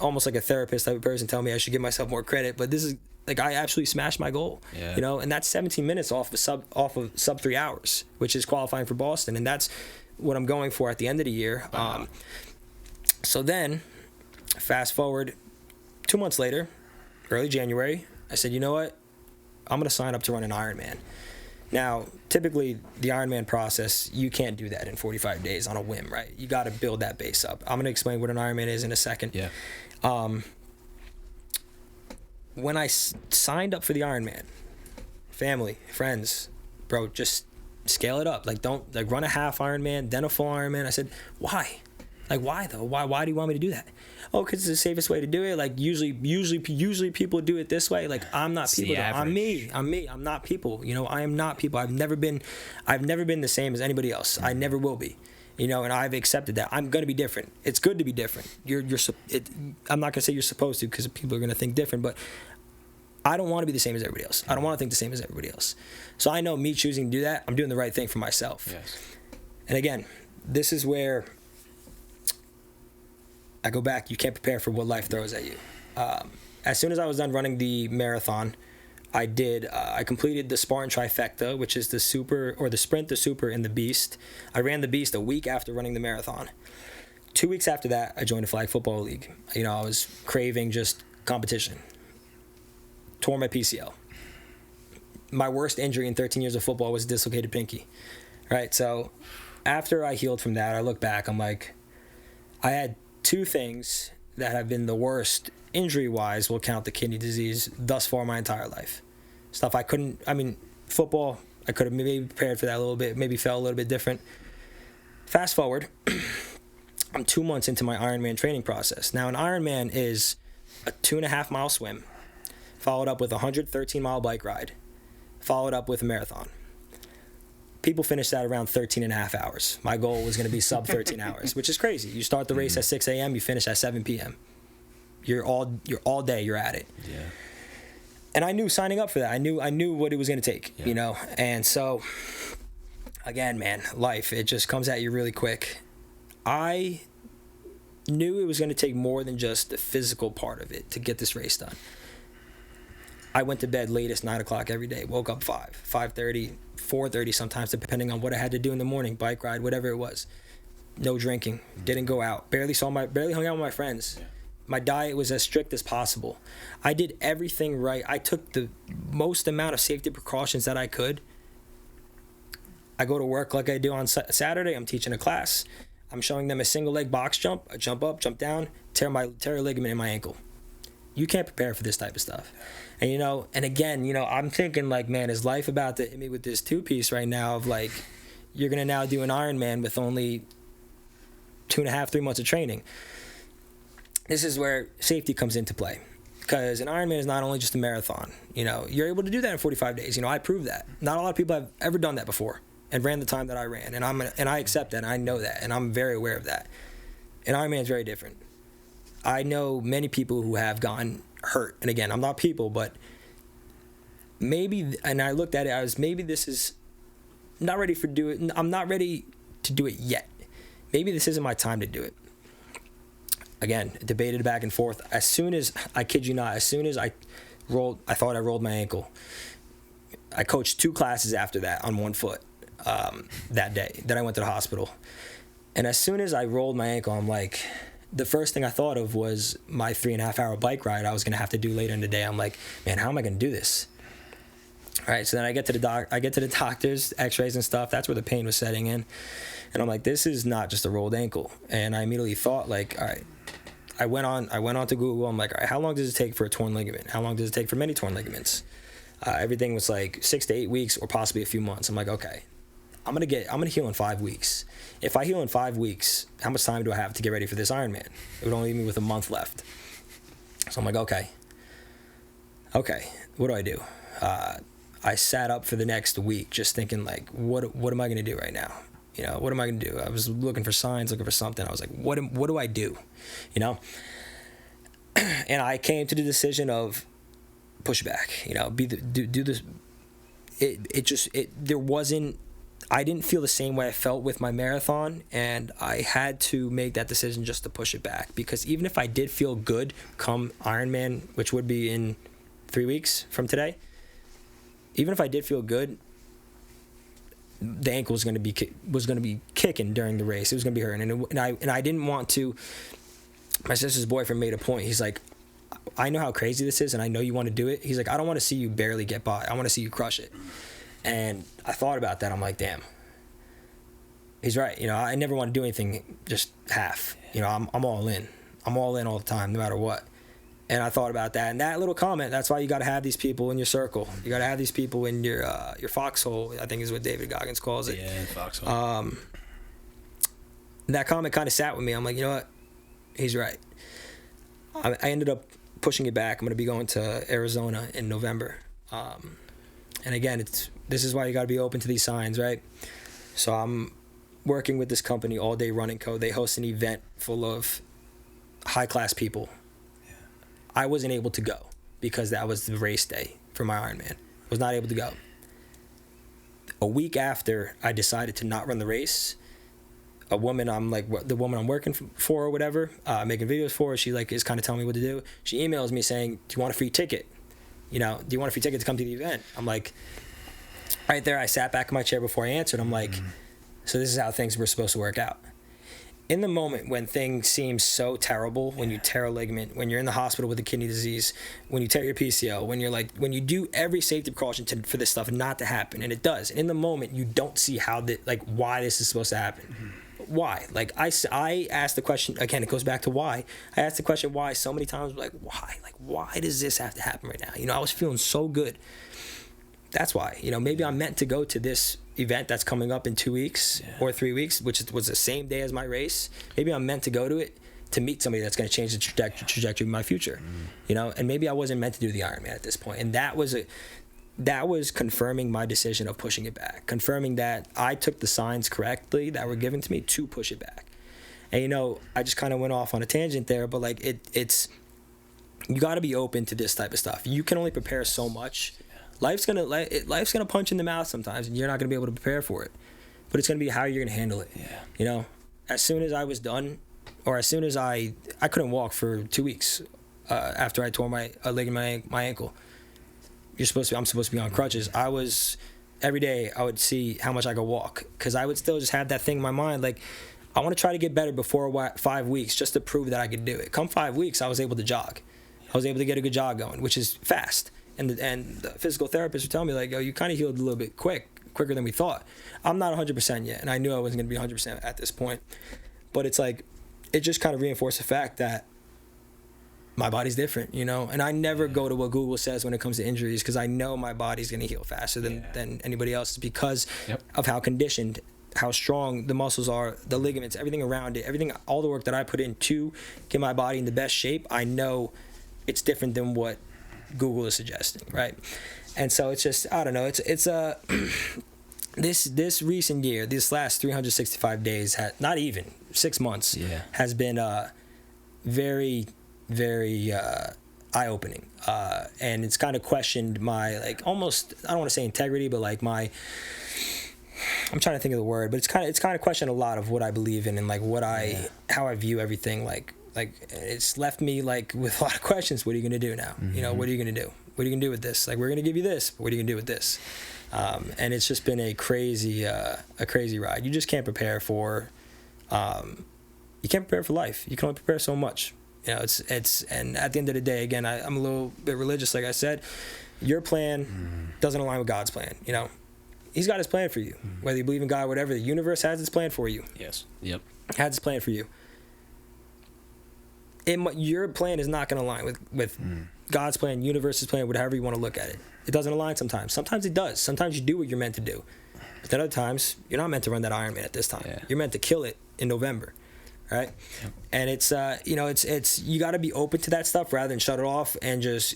almost like a therapist type of person tell me I should give myself more credit. But this is like, I absolutely smashed my goal, and that's 17 minutes off of sub 3 hours, which is qualifying for Boston. And that's what I'm going for at the end of the year. So then fast forward 2 months later, early January, I said, you know what? I'm going to sign up to run an Ironman. Now, typically, the Ironman process, you can't do that in 45 days on a whim, right? You got to build that base up. I'm going to explain what an Ironman is in a second. Yeah. When I signed up for the Ironman, family, friends, bro, just scale it up. Like, don't run a half Ironman, then a full Ironman. I said, why? Like, why though? Why do you want me to do that? Oh, because it's the safest way to do it. Like, usually people do it this way. Like, I'm not people. I'm me. I'm not people. I am not people. I've never been the same as anybody else. I never will be. And I've accepted that. I'm gonna be different. It's good to be different. I'm not gonna say you're supposed to, because people are gonna think different, but I don't want to be the same as everybody else. I don't want to think the same as everybody else. So I know me choosing to do that, I'm doing the right thing for myself. Yes. And again, this is where I go back. You can't prepare for what life throws at you. As soon as I was done running the marathon, I completed the Spartan trifecta, which is the super, or the sprint, the super, and the beast. I ran the beast a week after running the marathon. 2 weeks after that, I joined a flag football league. I was craving just competition. Tore my PCL. My worst injury in 13 years of football was a dislocated pinky. Right? So after I healed from that, I look back, I'm like, I had 2 things that have been the worst injury-wise, will count the kidney disease, thus far my entire life. Stuff football, I could have maybe prepared for that a little bit, maybe felt a little bit different. Fast forward, I'm 2 months into my Ironman training process. Now, an Ironman is a 2.5 mile swim, followed up with a 113-mile bike ride, followed up with a marathon. People finish that around 13 and a half hours. My goal was going to be sub 13 hours, which is crazy. You start the race at 6 a.m., you finish at 7 p.m. You're all day, you're at it. Yeah. And I knew signing up for that. I knew what it was going to take, And so, again, man, life, it just comes at you really quick. I knew it was going to take more than just the physical part of it to get this race done. I went to bed latest 9 o'clock every day. Woke up 5:30, 4:30 sometimes, depending on what I had to do in the morning, bike ride, whatever it was. No drinking, didn't go out, barely hung out with my friends. Yeah. My diet was as strict as possible. I did everything right. I took the most amount of safety precautions that I could. I go to work like I do on Saturday. I'm teaching a class. I'm showing them a single leg box jump. I jump up, jump down, tear a ligament in my ankle. You can't prepare for this type of stuff. And, and again, I'm thinking like, man, is life about to hit me with this 2-piece right now of like, you're going to now do an Ironman with only 2.5, 3 months of training. This is where safety comes into play, because an Ironman is not only just a marathon. You're able to do that in 45 days. I proved that. Not a lot of people have ever done that before and ran the time that I ran. And I accept that, and I know that, and I'm very aware of that. An Ironman is very different. I know many people who have gotten hurt. And again, I'm not people, but maybe, and I looked at it, maybe this is not ready for do it. I'm not ready to do it yet. Maybe this isn't my time to do it. Again, debated back and forth. As soon as I thought I rolled my ankle. I coached 2 classes after that on one foot that day. Then I went to the hospital. And as soon as I rolled my ankle, I'm like, the first thing I thought of was my 3.5 hour bike ride I was going to have to do later in the day. I'm like, man, how am I going to do this? All right, so then I get to the doctors, x-rays and stuff. That's where the pain was setting in. And I'm like, this is not just a rolled ankle. And I immediately thought, like, all right, I went on to Google. I'm like, all right, how long does it take for a torn ligament? How long does it take for many torn ligaments? Everything was like 6 to 8 weeks or possibly a few months. I'm like, okay, I'm gonna heal in 5 weeks. If I heal in 5 weeks, how much time do I have to get ready for this Ironman? It would only leave me with a month left. So I'm like, okay, what do I do? I sat up for the next week just thinking, like, what am I going to do right now? You know, what am I going to do? I was looking for signs, looking for something. I was like, what do I do? You know? And I came to the decision of push back, you know, do this. I didn't feel the same way I felt with my marathon, and I had to make that decision just to push it back, because even if I did feel good come Ironman, which would be in 3 weeks from today, even if I did feel good, the ankle was going to be kicking during the race. It was going to be hurting, and I didn't want to. My sister's boyfriend made a point. He's like, I know how crazy this is, and I know you want to do it. He's like, I don't want to see you barely get by. I want to see you crush it. And I thought about that. I'm like, damn. He's right. You know, I never want to do anything just half. You know, I'm all in. I'm all in all the time, no matter what. And I thought about that. And that little comment, that's why you got to have these people in your circle. You got to have these people in your foxhole, I think is what David Goggins calls it. Yeah, foxhole. That comment kind of sat with me. I'm like, you know what? He's right. I ended up pushing it back. I'm going to be going to Arizona in November. And again, this is why you got to be open to these signs, right? So I'm working with this company, All Day Running Co. They host an event full of high-class people. Yeah. I wasn't able to go because that was the race day for my Ironman. I was not able to go. A week after I decided to not run the race, a woman the woman I'm working for or whatever, making videos for, she like is kind of telling me what to do. She emails me saying, do you want a free ticket? You know, do you want a free ticket to come to the event? I'm like, right there, I sat back in my chair before I answered. I'm like, so this is how things were supposed to work out. In the moment when things seem so terrible, when you tear a ligament, when you're in the hospital with a kidney disease, when you tear your PCL, when you do every safety precaution for this stuff not to happen, and it does. And in the moment, you don't see why this is supposed to happen. Mm-hmm. Why? Like I asked the question again. It goes back to why. I asked the question why so many times. Like why? Like why does this have to happen right now? You know, I was feeling so good. That's why. You know, maybe I'm meant to go to this event that's coming up in 2 weeks or 3 weeks, which was the same day as my race. Maybe I'm meant to go to it to meet somebody that's going to change the trajectory of my future. You know, and maybe I wasn't meant to do the Ironman at this point, and that was confirming my decision of pushing it back, confirming that I took the signs correctly that were given to me to push it back. And, you know, I just kind of went off on a tangent there, but like it's you got to be open to this type of stuff. You can only prepare so much. Life's gonna punch in the mouth sometimes, and you're not gonna be able to prepare for it. But it's gonna be how you're gonna handle it. Yeah. You know, as soon as I was done, or as soon as I couldn't walk for 2 weeks after I tore my leg in my ankle. I'm supposed to be on crutches. Every day I would see how much I could walk, because I would still just have that thing in my mind, like, I want to try to get better before 5 weeks just to prove that I could do it. Come 5 weeks, I was able to jog. I was able to get a good jog going, which is fast. And the physical therapist would tell me, like, oh, you kind of healed a little bit quicker than we thought. I'm not 100% yet, and I knew I wasn't going to be 100% at this point. But it's like, it just kind of reinforced the fact that my body's different, you know? And I never go to what Google says when it comes to injuries, because I know my body's going to heal faster than anybody else's, because of how conditioned, how strong the muscles are, the ligaments, everything around it, all the work that I put in to get my body in the best shape. I know it's different than what Google is suggesting, right? And so it's just, I don't know, it's this recent year, this last 365 days, not even 6 months, has been very, very eye-opening, and it's kind of questioned my, like, almost, I don't want to say integrity, but like I'm trying to think of the word, but it's kind of questioned a lot of what I believe in, and like how I view everything. Like it's left me like with a lot of questions. What are you going to do now? Mm-hmm. You know, what are you going to do? What are you going to do with this? Like, we're going to give you this, but what are you going to do with this? And it's just been a crazy ride. You just can't prepare for life. You can only prepare so much. You know, it's and at the end of the day, again, I'm a little bit religious, like I said. Your plan doesn't align with God's plan. You know, He's got His plan for you. Whether you believe in God or whatever, the universe has its plan for you. Yes. Yep. Has its plan for you. Your plan is not going to align with God's plan, universe's plan, whatever you want to look at it. It doesn't align sometimes. Sometimes it does. Sometimes you do what you're meant to do. But then other times, you're not meant to run that Ironman at this time. Yeah. You're meant to kill it in November, right? Yep. And it's it's you got to be open to that stuff rather than shut it off and just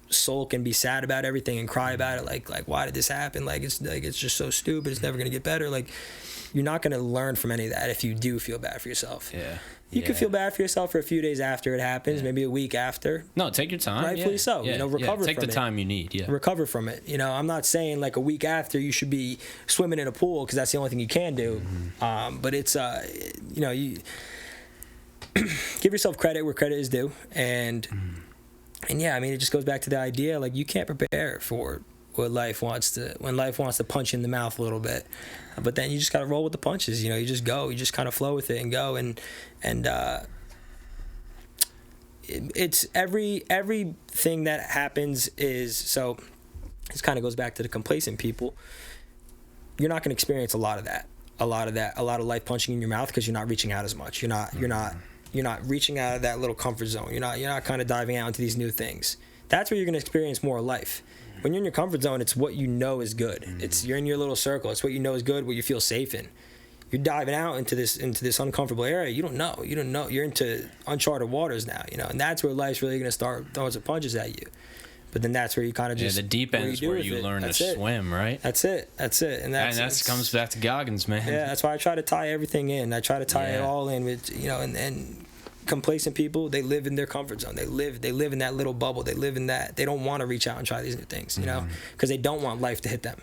sulk and be sad about everything and cry about it. Like why did this happen? It's just so stupid. It's never gonna get better. Like, you're not gonna learn from any of that if you do feel bad for yourself. Yeah. You can feel bad for yourself for a few days after it happens, maybe a week after. No, take your time. Rightfully so. Yeah. Recover from it. Take the time you need. Yeah. Recover from it. I'm not saying like a week after you should be swimming in a pool because that's the only thing you can do. But it's you give yourself credit where credit is due, and yeah, I mean, it just goes back to the idea like you can't prepare for when life wants to punch you in the mouth a little bit, but then you just got to roll with the punches. You just go, you just kind of flow with it and go, and it's everything that happens is so. This kind of goes back to the complacent people. You're not going to experience a lot of life punching in your mouth because you're not reaching out as much. You're not reaching out of that little comfort zone. You're not kind of diving out into these new things. That's where you're going to experience more life. When you're in your comfort zone, it's what you know is good. You're in your little circle. It's what you know is good, what you feel safe in. You're diving out into this uncomfortable area. You don't know. You're into uncharted waters now, and that's where life's really going to start throwing some punches at you. But then that's where you kind of just the deep end is where you learn to swim, right? That's it. And that comes back to Goggins, man. Yeah, that's why I try to tie everything in. I try to tie it all in with and complacent people, they live in their comfort zone. They live in that little bubble. They live in that. They don't want to reach out and try these new things, because they don't want life to hit them.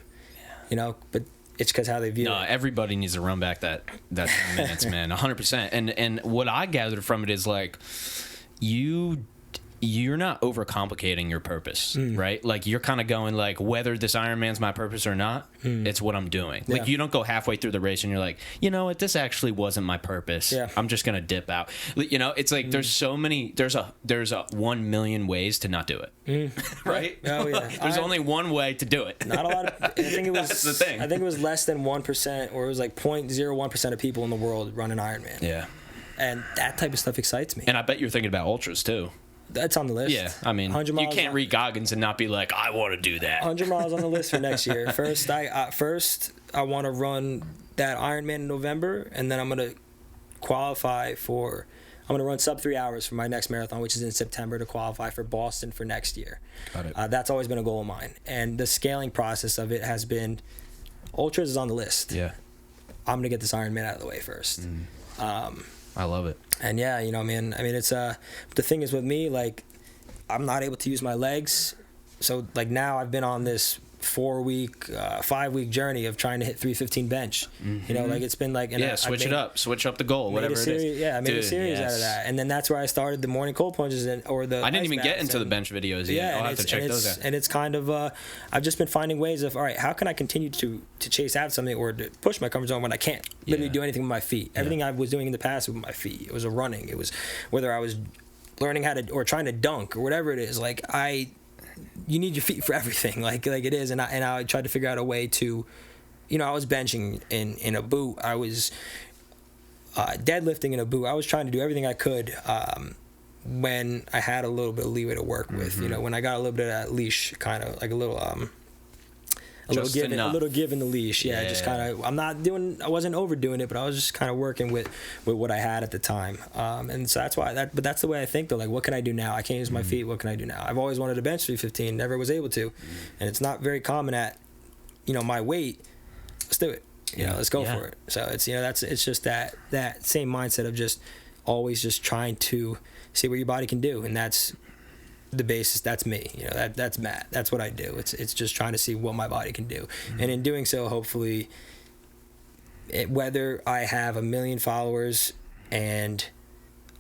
But it's because how they view it. No, everybody needs to run back that 10 minutes, man, 100%. And what I gathered from it is like you're not overcomplicating your purpose, right? Like, you're kind of going like, whether this Ironman's my purpose or not, it's what I'm doing. Yeah. Like, you don't go halfway through the race and you're like, you know what, this actually wasn't my purpose. Yeah. I'm just gonna dip out. It's like there's so many. There's a 1 million ways to not do it, right? Oh yeah. There's only one way to do it. Not a lot of. I think it was. That's the thing. I think it was less than 1%, or it was like 0.01% of people in the world run an Ironman. Yeah. And that type of stuff excites me. And I bet you're thinking about ultras too. That's on the list. Yeah, I mean, you can't read Goggins and not be like, I want to do that. 100 miles on the list for next year. First, I want to run that Ironman in November, and then I'm going to qualify for. I'm going to run sub 3 hours for my next marathon, which is in September, to qualify for Boston for next year. Got it. That's always been a goal of mine, and the scaling process of it has been. Ultras is on the list. Yeah. I'm going to get this Ironman out of the way first. I love it. And yeah, man, I mean, it's the thing is with me, like, I'm not able to use my legs. So like now I've been on this 5-week journey of trying to hit 315 bench. Like, it's been like, and switch up the goal, whatever it is. Yeah, I made a series out of that, and then that's where I started the morning cold plunges I didn't even get into the bench videos yet. Yeah, I'll have to check those out. And it's kind of I've just been finding ways of, all right, how can I continue to chase after something or to push my comfort zone when I can't literally do anything with my feet. Everything I was doing in the past with my feet. It was running. It was whether I was learning how to or trying to dunk or whatever it is. Like, you need your feet for everything, like it is, and I tried to figure out a way to, I was benching in a boot, I was deadlifting in a boot, I was trying to do everything I could when I had a little bit of leeway to work with, when I got a little bit of that leash, kind of like a little give in the leash, just kind of, I wasn't overdoing it, but I was just kind of working with what I had at the time, and so but that's the way I think though, like, what can I do now? I can't use my feet, what can I do now? I've always wanted to bench 315, never was able to, and it's not very common at, my weight. Let's do it, let's go for it. So it's, it's just that same mindset of just always just trying to see what your body can do, and that's the basis. That's me, that's Matt, that's what I do. It's just trying to see what my body can do, and in doing so, hopefully, whether I have 1 million followers and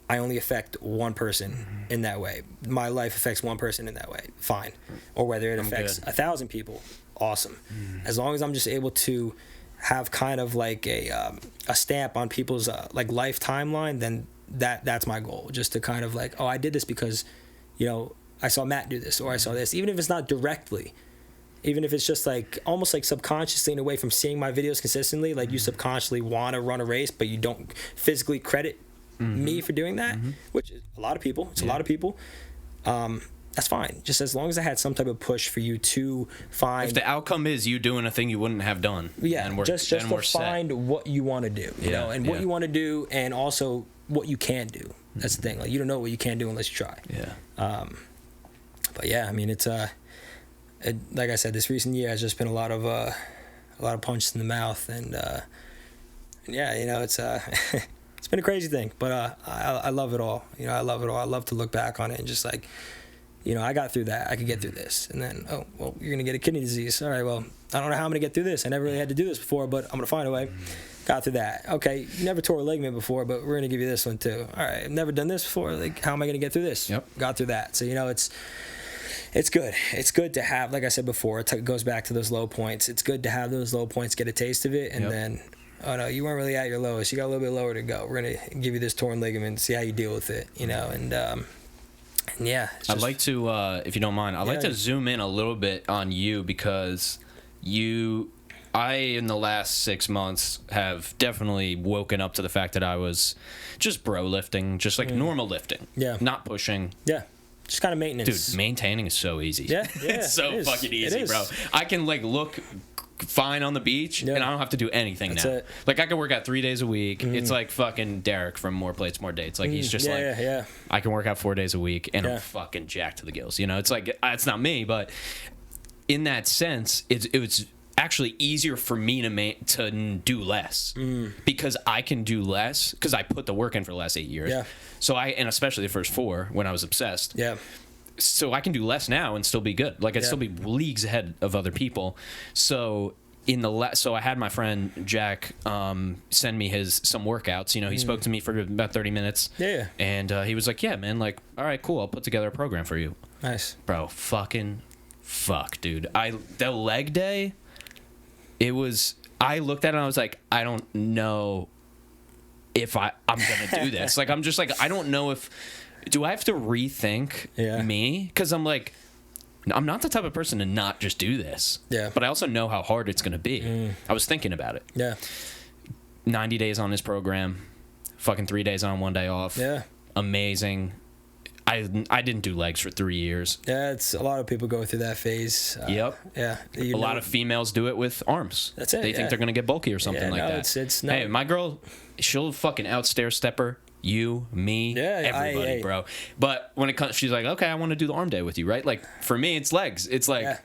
I only affect one person in that way, my life affects one person in that way, fine, or whether it affects 1,000 people, awesome, as long as I'm just able to have kind of like a stamp on people's like life timeline, then that's my goal, just to kind of like, oh, I did this because I saw Matt do this, or I saw this, even if it's not directly, even if it's just like almost like subconsciously in a way from seeing my videos consistently, like you subconsciously want to run a race, but you don't physically credit me for doing that, which is a lot of people. It's a lot of people. that's fine. Just as long as I had some type of push for you to find. If the outcome is you doing a thing you wouldn't have done, just to find what you want to do, you know, and what you want to do, and also what you can do. That's the thing. Like, you don't know what you can do unless you try. Yeah. But yeah, I mean, it's like I said, this recent year has just been a lot of punches in the mouth, and yeah, you know, it's it's been a crazy thing, but I love it all. You know, I love it all. I love to look back on it and just like, you know, I got through that. I could get through this. And then, oh, well, you're going to get a kidney disease. All right, well, I don't know how I'm going to get through this. I never really had to do this before, but I'm going to find a way. Got through that. Okay, you never tore a ligament before, but we're going to give you this one too. All right, I've never done this before. Like, how am I going to get through this? Yep. Got through that. So, you know, it's good. It's good to have, like I said before, it goes back to those low points. It's good to have those low points, get a taste of it, and then, oh no, you weren't really at your lowest. You got a little bit lower to go. We're going to give you this torn ligament, see how you deal with it, you know, and yeah. I'd like to, if you don't mind, I'd like to zoom in a little bit on you, because I, in the last 6 months, have definitely woken up to the fact that I was just bro lifting, just like normal lifting. Yeah. Not pushing. Yeah. Just kind of maintenance. Dude, maintaining is so easy. Yeah. It's so fucking easy, bro. I can like look fine on the beach, and I don't have to do anything now. It. Like, I can work out 3 days a week. It's like fucking Derek from More Plates, More Dates. Like, he's just I can work out 4 days a week, and I'm fucking jacked to the gills. You know, it's like, it's not me, but in that sense, it was actually easier for me to do less, because I can do less because I put the work in for the last 8 years. Yeah. So and especially the first 4 when I was obsessed. Yeah. So I can do less now and still be good. Like, I'd still be leagues ahead of other people. So so I had my friend Jack send me some workouts. You know, he spoke to me for about 30 minutes. Yeah. And he was like, "Yeah, man. Like, all right, cool. I'll put together a program for you." Nice, bro. Fuck, dude. The leg day. I looked at it and I was like, I don't know if I'm gonna do this. Like, I'm just like, I don't know do I have to rethink me? Because I'm like, I'm not the type of person to not just do this. Yeah. But I also know how hard it's gonna be. I was thinking about it. Yeah. 90 days on this program, fucking 3 days on, 1 day off. Yeah. Amazing. I didn't do legs for 3 years. Yeah, it's a lot of people go through that phase. Yep. Yeah. A lot of females do it with arms. That's it. They think they're gonna get bulky or something like that. It's not. Hey, my girl, she'll fucking outstair stepper you, me, everybody, bro. But when it comes, she's like, okay, I want to do the arm day with you, right? Like, for me, it's legs. It's like,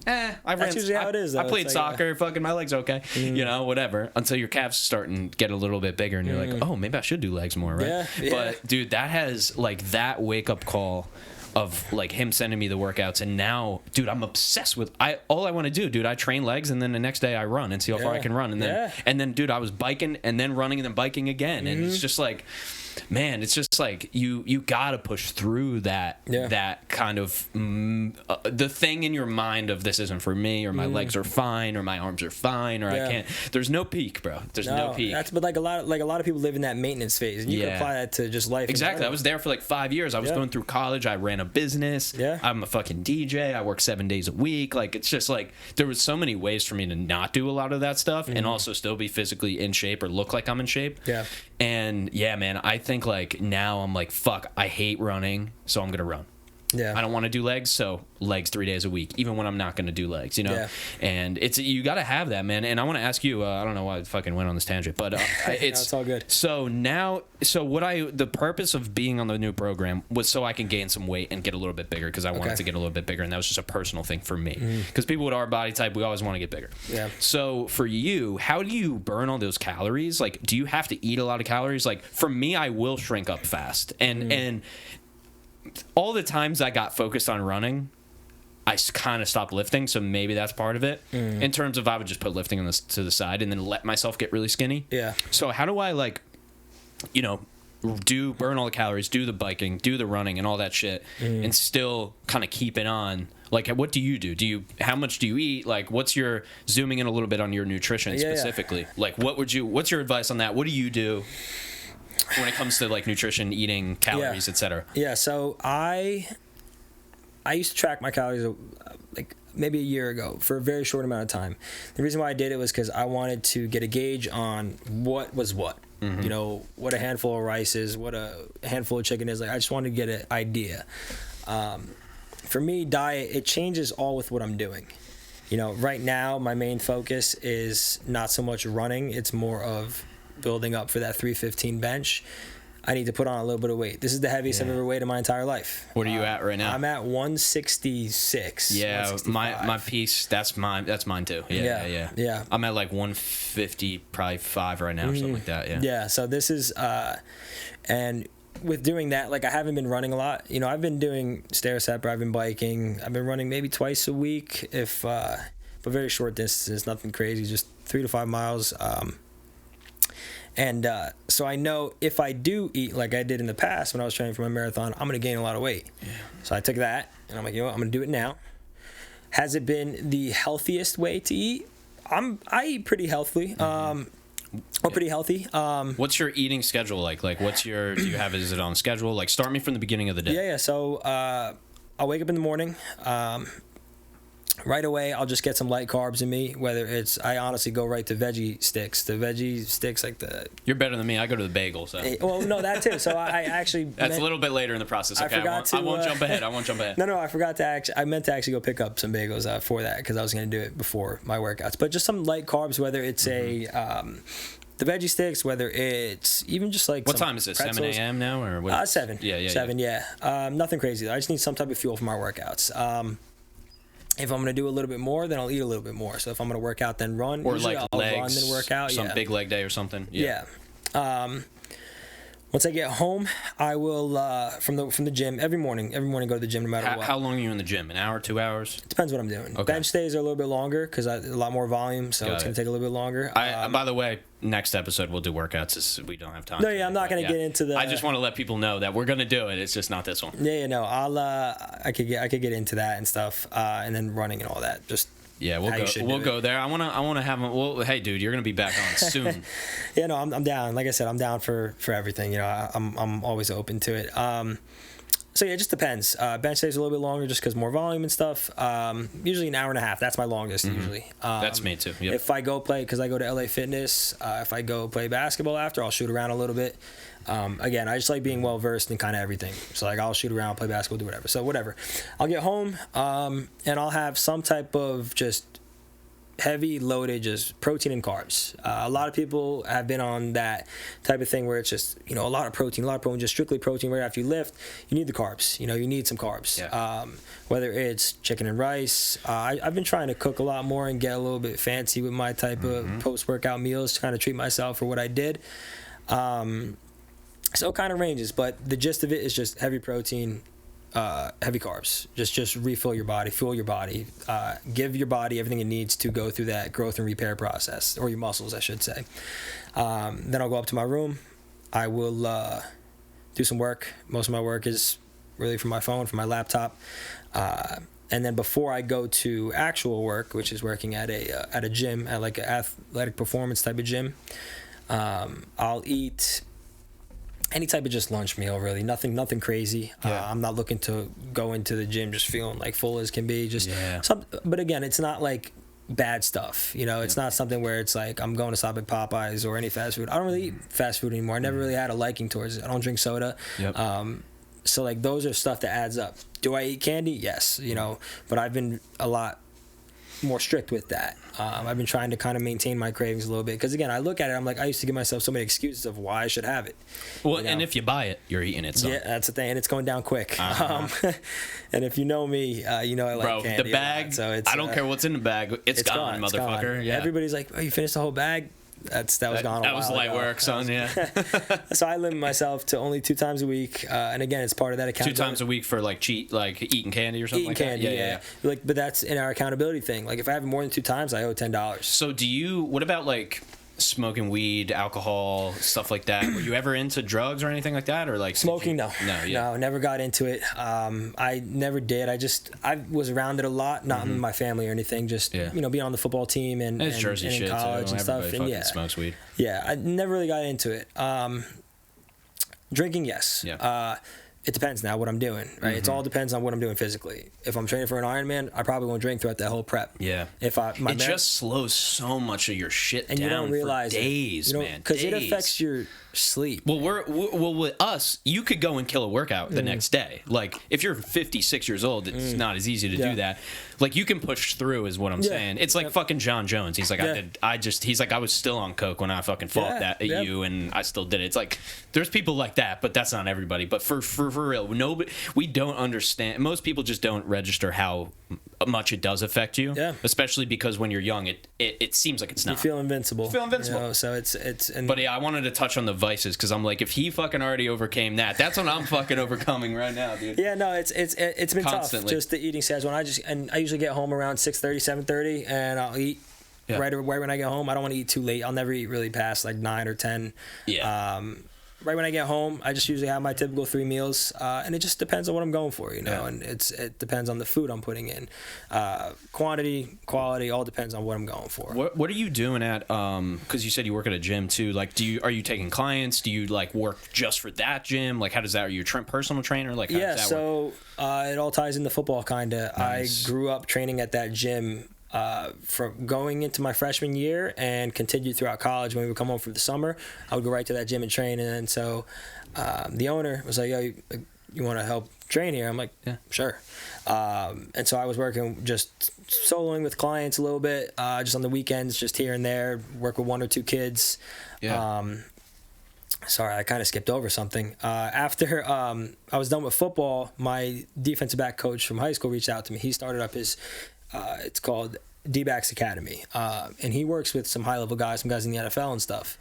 that's usually how it is. Though. I played soccer. Fucking my legs are okay. You know, whatever. Until your calves starting to get a little bit bigger, and you're like, oh, maybe I should do legs more, right? Yeah. But dude, that has like that wake up call of like him sending me the workouts, and now, dude, I'm obsessed with all I want to do, dude. I train legs, and then the next day I run and see how far I can run, and then dude, I was biking and then running and then biking again, and it's just like, man, it's just like you gotta push through that kind of the thing in your mind of this isn't for me, or my legs are fine, or my arms are fine, or I can't. There's no peak, bro. There's no peak. But like a lot of people live in that maintenance phase, and you can apply that to just life. Exactly. I was there for like 5 years. I was going through college. I ran a business. Yeah. I'm a fucking DJ. I work 7 days a week. Like, it's just like there was so many ways for me to not do a lot of that stuff and also still be physically in shape or look like I'm in shape. Yeah. And yeah, man, I think like now I'm like, fuck, I hate running, so I'm gonna run. Yeah. I don't want to do legs, so legs 3 days a week, even when I'm not going to do legs, you know? Yeah. And you got to have that, man. And I want to ask you, I don't know why I fucking went on this tangent, but it's all good. So the purpose of being on the new program was so I can gain some weight and get a little bit bigger, because I wanted to get a little bit bigger, and that was just a personal thing for me. Because people with our body type, we always want to get bigger. Yeah. So for you, how do you burn all those calories? Like, do you have to eat a lot of calories? Like, for me, I will shrink up fast. And all the times I got focused on running, I kind of stopped lifting, so maybe that's part of it. In terms of, I would just put lifting to the side and then let myself get really skinny. Yeah. So how do I, like, you know, burn all the calories, do the biking, do the running and all that shit, and still kind of keep it on? Like, what do you do? How much do you eat? Like, what's your, zooming in a little bit on your nutrition specifically? Like, what's your advice on that? What do you do when it comes to like nutrition, eating, calories, etc.? Yeah, so I used to track my calories like maybe a year ago for a very short amount of time. The reason why I did it was because I wanted to get a gauge on what was what. You know, what a handful of rice is, what a handful of chicken is. Like, I just wanted to get an idea. for me, diet, it changes all with what I'm doing. You know, right now, my main focus is not so much running. It's more of building up for that 315 bench. I need to put on a little bit of weight. This is the heaviest I've ever weighed in my entire life. What are you at right now? I'm at 166. Yeah, my piece, that's mine too. Yeah. I'm at like 150, probably 5 right now or something like that. Yeah, so this is, and with doing that, like I haven't been running a lot. You know, I've been doing stair stepper, I've been biking, I've been running maybe twice a week, but very short distances, nothing crazy, just 3 to 5 miles. And so I know if I do eat like I did in the past when I was training for my marathon, I'm going to gain a lot of weight. Yeah. So I took that, and I'm like, you know what, I'm going to do it now. Has it been the healthiest way to eat? I eat pretty healthily. Pretty healthy. What's your eating schedule like? Like, do you have, is it on schedule? Like, start me from the beginning of the day. Yeah. So I'll wake up in the morning. Right away, I'll just get some light carbs in me, whether it's, I honestly go right to veggie sticks. The veggie sticks, like the... You're better than me. I go to the bagel, so... Well, no, that too. So I actually... That's a little bit later in the process. Okay, I won't jump ahead. No, I forgot to I meant to actually go pick up some bagels for that, because I was going to do it before my workouts. But just some light carbs, whether it's the veggie sticks, whether it's even just like what time is it? pretzels. 7 a.m. now? Or what? 7. Yeah. 7, yeah. Nothing crazy, though. I just need some type of fuel for my workouts. If I'm going to do a little bit more, then I'll eat a little bit more. So if I'm going to work out, then run. Or like I'll legs, run, then work out. Some big leg day or something. Yeah. Once I get home, I will from the gym every morning go to the gym no matter what. How long are you in the gym? An hour, 2 hours? Depends what I'm doing. Okay. Bench days are a little bit longer because a lot more volume, so it's going to take a little bit longer. By the way, next episode we'll do workouts. We don't have time. No, I'm not going to get into the. I just want to let people know that we're going to do it. It's just not this one. No. I could get into that and stuff, and then running and all that. Just. Yeah, we'll go there. I want to have them. Well, hey, dude, you're gonna be back on soon. Yeah, no, I'm down. Like I said, I'm down for everything. You know, I'm always open to it. So yeah, it just depends. Bench days are a little bit longer just because more volume and stuff. Usually an hour and a half. That's my longest usually. That's me too. Yep. If I go play, because I go to LA Fitness. If I go play basketball after, I'll shoot around a little bit. Again, I just like being well versed in kind of everything. So like I'll shoot around, play basketball, do whatever. So whatever. I'll get home and I'll have some type of just heavy loaded just protein and carbs. A lot of people have been on that type of thing where it's just, you know, a lot of protein, just strictly protein. Right after you lift, you need the carbs. You know, you need some carbs. Yeah. Whether it's chicken and rice. I've been trying to cook a lot more and get a little bit fancy with my type of post-workout meals to kind of treat myself for what I did. So it kind of ranges, but the gist of it is just heavy protein, heavy carbs. Just refill your body, fuel your body, give your body everything it needs to go through that growth and repair process, or your muscles, I should say. Then I'll go up to my room. I will do some work. Most of my work is really from my phone, from my laptop. And then before I go to actual work, which is working at a gym, at like an athletic performance type of gym, I'll eat any type of just lunch meal, really. Nothing crazy. Yeah. I'm not looking to go into the gym just feeling like full as can be. But again, it's not like bad stuff. You know, it's not something where it's like I'm going to stop at Popeyes or any fast food. I don't really eat fast food anymore. I never really had a liking towards it. I don't drink soda. Yep. So like those are stuff that adds up. Do I eat candy? Yes. You know, but I've been a lot more strict with that. I've been trying to kind of maintain my cravings a little bit because again, I look at it, I'm like, I used to give myself so many excuses of why I should have it. Well, you know? And if you buy it, you're eating it. So. Yeah, that's the thing, and it's going down quick. And if you know me, you know I like candy. The bag. Lot, so it's, I don't care what's in the bag. It's gone, motherfucker. Gone. Yeah. Everybody's like, "Oh, you finished the whole bag?" That was gone. That was light work, son. Yeah. So I limit myself to only 2 times a week, and again, it's part of that accountability. 2 times a week for like eating candy or something. Eating candy, yeah. Like, but that's in our accountability thing. Like, if I have it more than 2 times, I owe $10. So what about like smoking weed, alcohol, stuff like that? Were you ever into drugs or anything like that, or like smoking? No, never got into it. I never did. I was around it a lot, not in my family or anything. Just you know, being on the football team and Jersey and in shit college too. and stuff. Everybody And smokes weed. Yeah, I never really got into it. Drinking, yes. Yeah. It depends now what I'm doing, right? It all depends on what I'm doing physically. If I'm training for an Ironman, I probably won't drink throughout that whole prep. Yeah. It just slows so much of your shit and down you don't realize for days, man. Because it affects your sleep. Well, well with us, you could go and kill a workout the next day. Like if you're 56 years old, it's not as easy to do that. Like you can push through, is what I'm saying. It's like fucking John Jones. He's like, he's like, I was still on coke when I fucking fought that at you, and I still did it. It's like there's people like that, but that's not everybody. But for real, nobody, we don't understand. Most people just don't register how much it does affect you. Yeah. Especially because when you're young, it seems like it's not. You feel invincible. You know, so it's. But yeah, I wanted to touch on the vices because I'm like, if he fucking already overcame that's what I'm fucking overcoming right now, dude. Yeah, no, it's been constantly tough. Just the eating schedule. And I usually get home around 6:30, 7:30, and I'll eat right when I get home. I don't want to eat too late. I'll never eat really past like 9 or 10. Yeah. Right when I get home, I just usually have my typical 3 meals, and it just depends on what I'm going for, you know. And it depends on the food I'm putting in, quantity, quality, all depends on what I'm going for. What are you doing at? Because you said you work at a gym too. Like, are you taking clients? Do you like work just for that gym? Like, how does that? Are you a personal trainer? Like, how does that work? It all ties into football, kinda. Nice. I grew up training at that gym. From going into my freshman year and continued throughout college. When we would come home for the summer, I would go right to that gym and train. And so the owner was like, "Yo, you want to help train here?" I'm like, "Yeah, sure." And so I was working just soloing with clients a little bit, just on the weekends, just here and there, work with 1 or 2 kids. Yeah. Sorry, I kind of skipped over something. After I was done with football, my defensive back coach from high school reached out to me. He started up his it's called D-Backs Academy, and he works with some high-level guys, some guys in the NFL and stuff.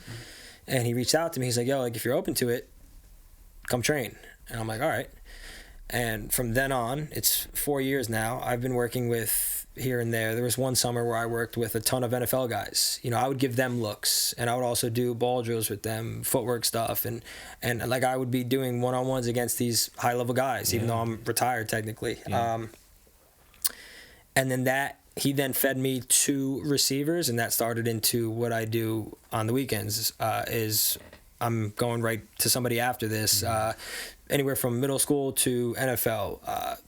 And he reached out to me. He's like, "Yo, like if you're open to it, come train." And I'm like, "All right." And from then on, it's 4 years now. I've been working with here and there. There was one summer where I worked with a ton of NFL guys. You know, I would give them looks, and I would also do ball drills with them, footwork stuff, and like I would be doing one-on-ones against these high-level guys, even though I'm retired technically. Yeah. And then he then fed me 2 receivers, and that started into what I do on the weekends. Is I'm going right to somebody after this, anywhere from middle school to NFL,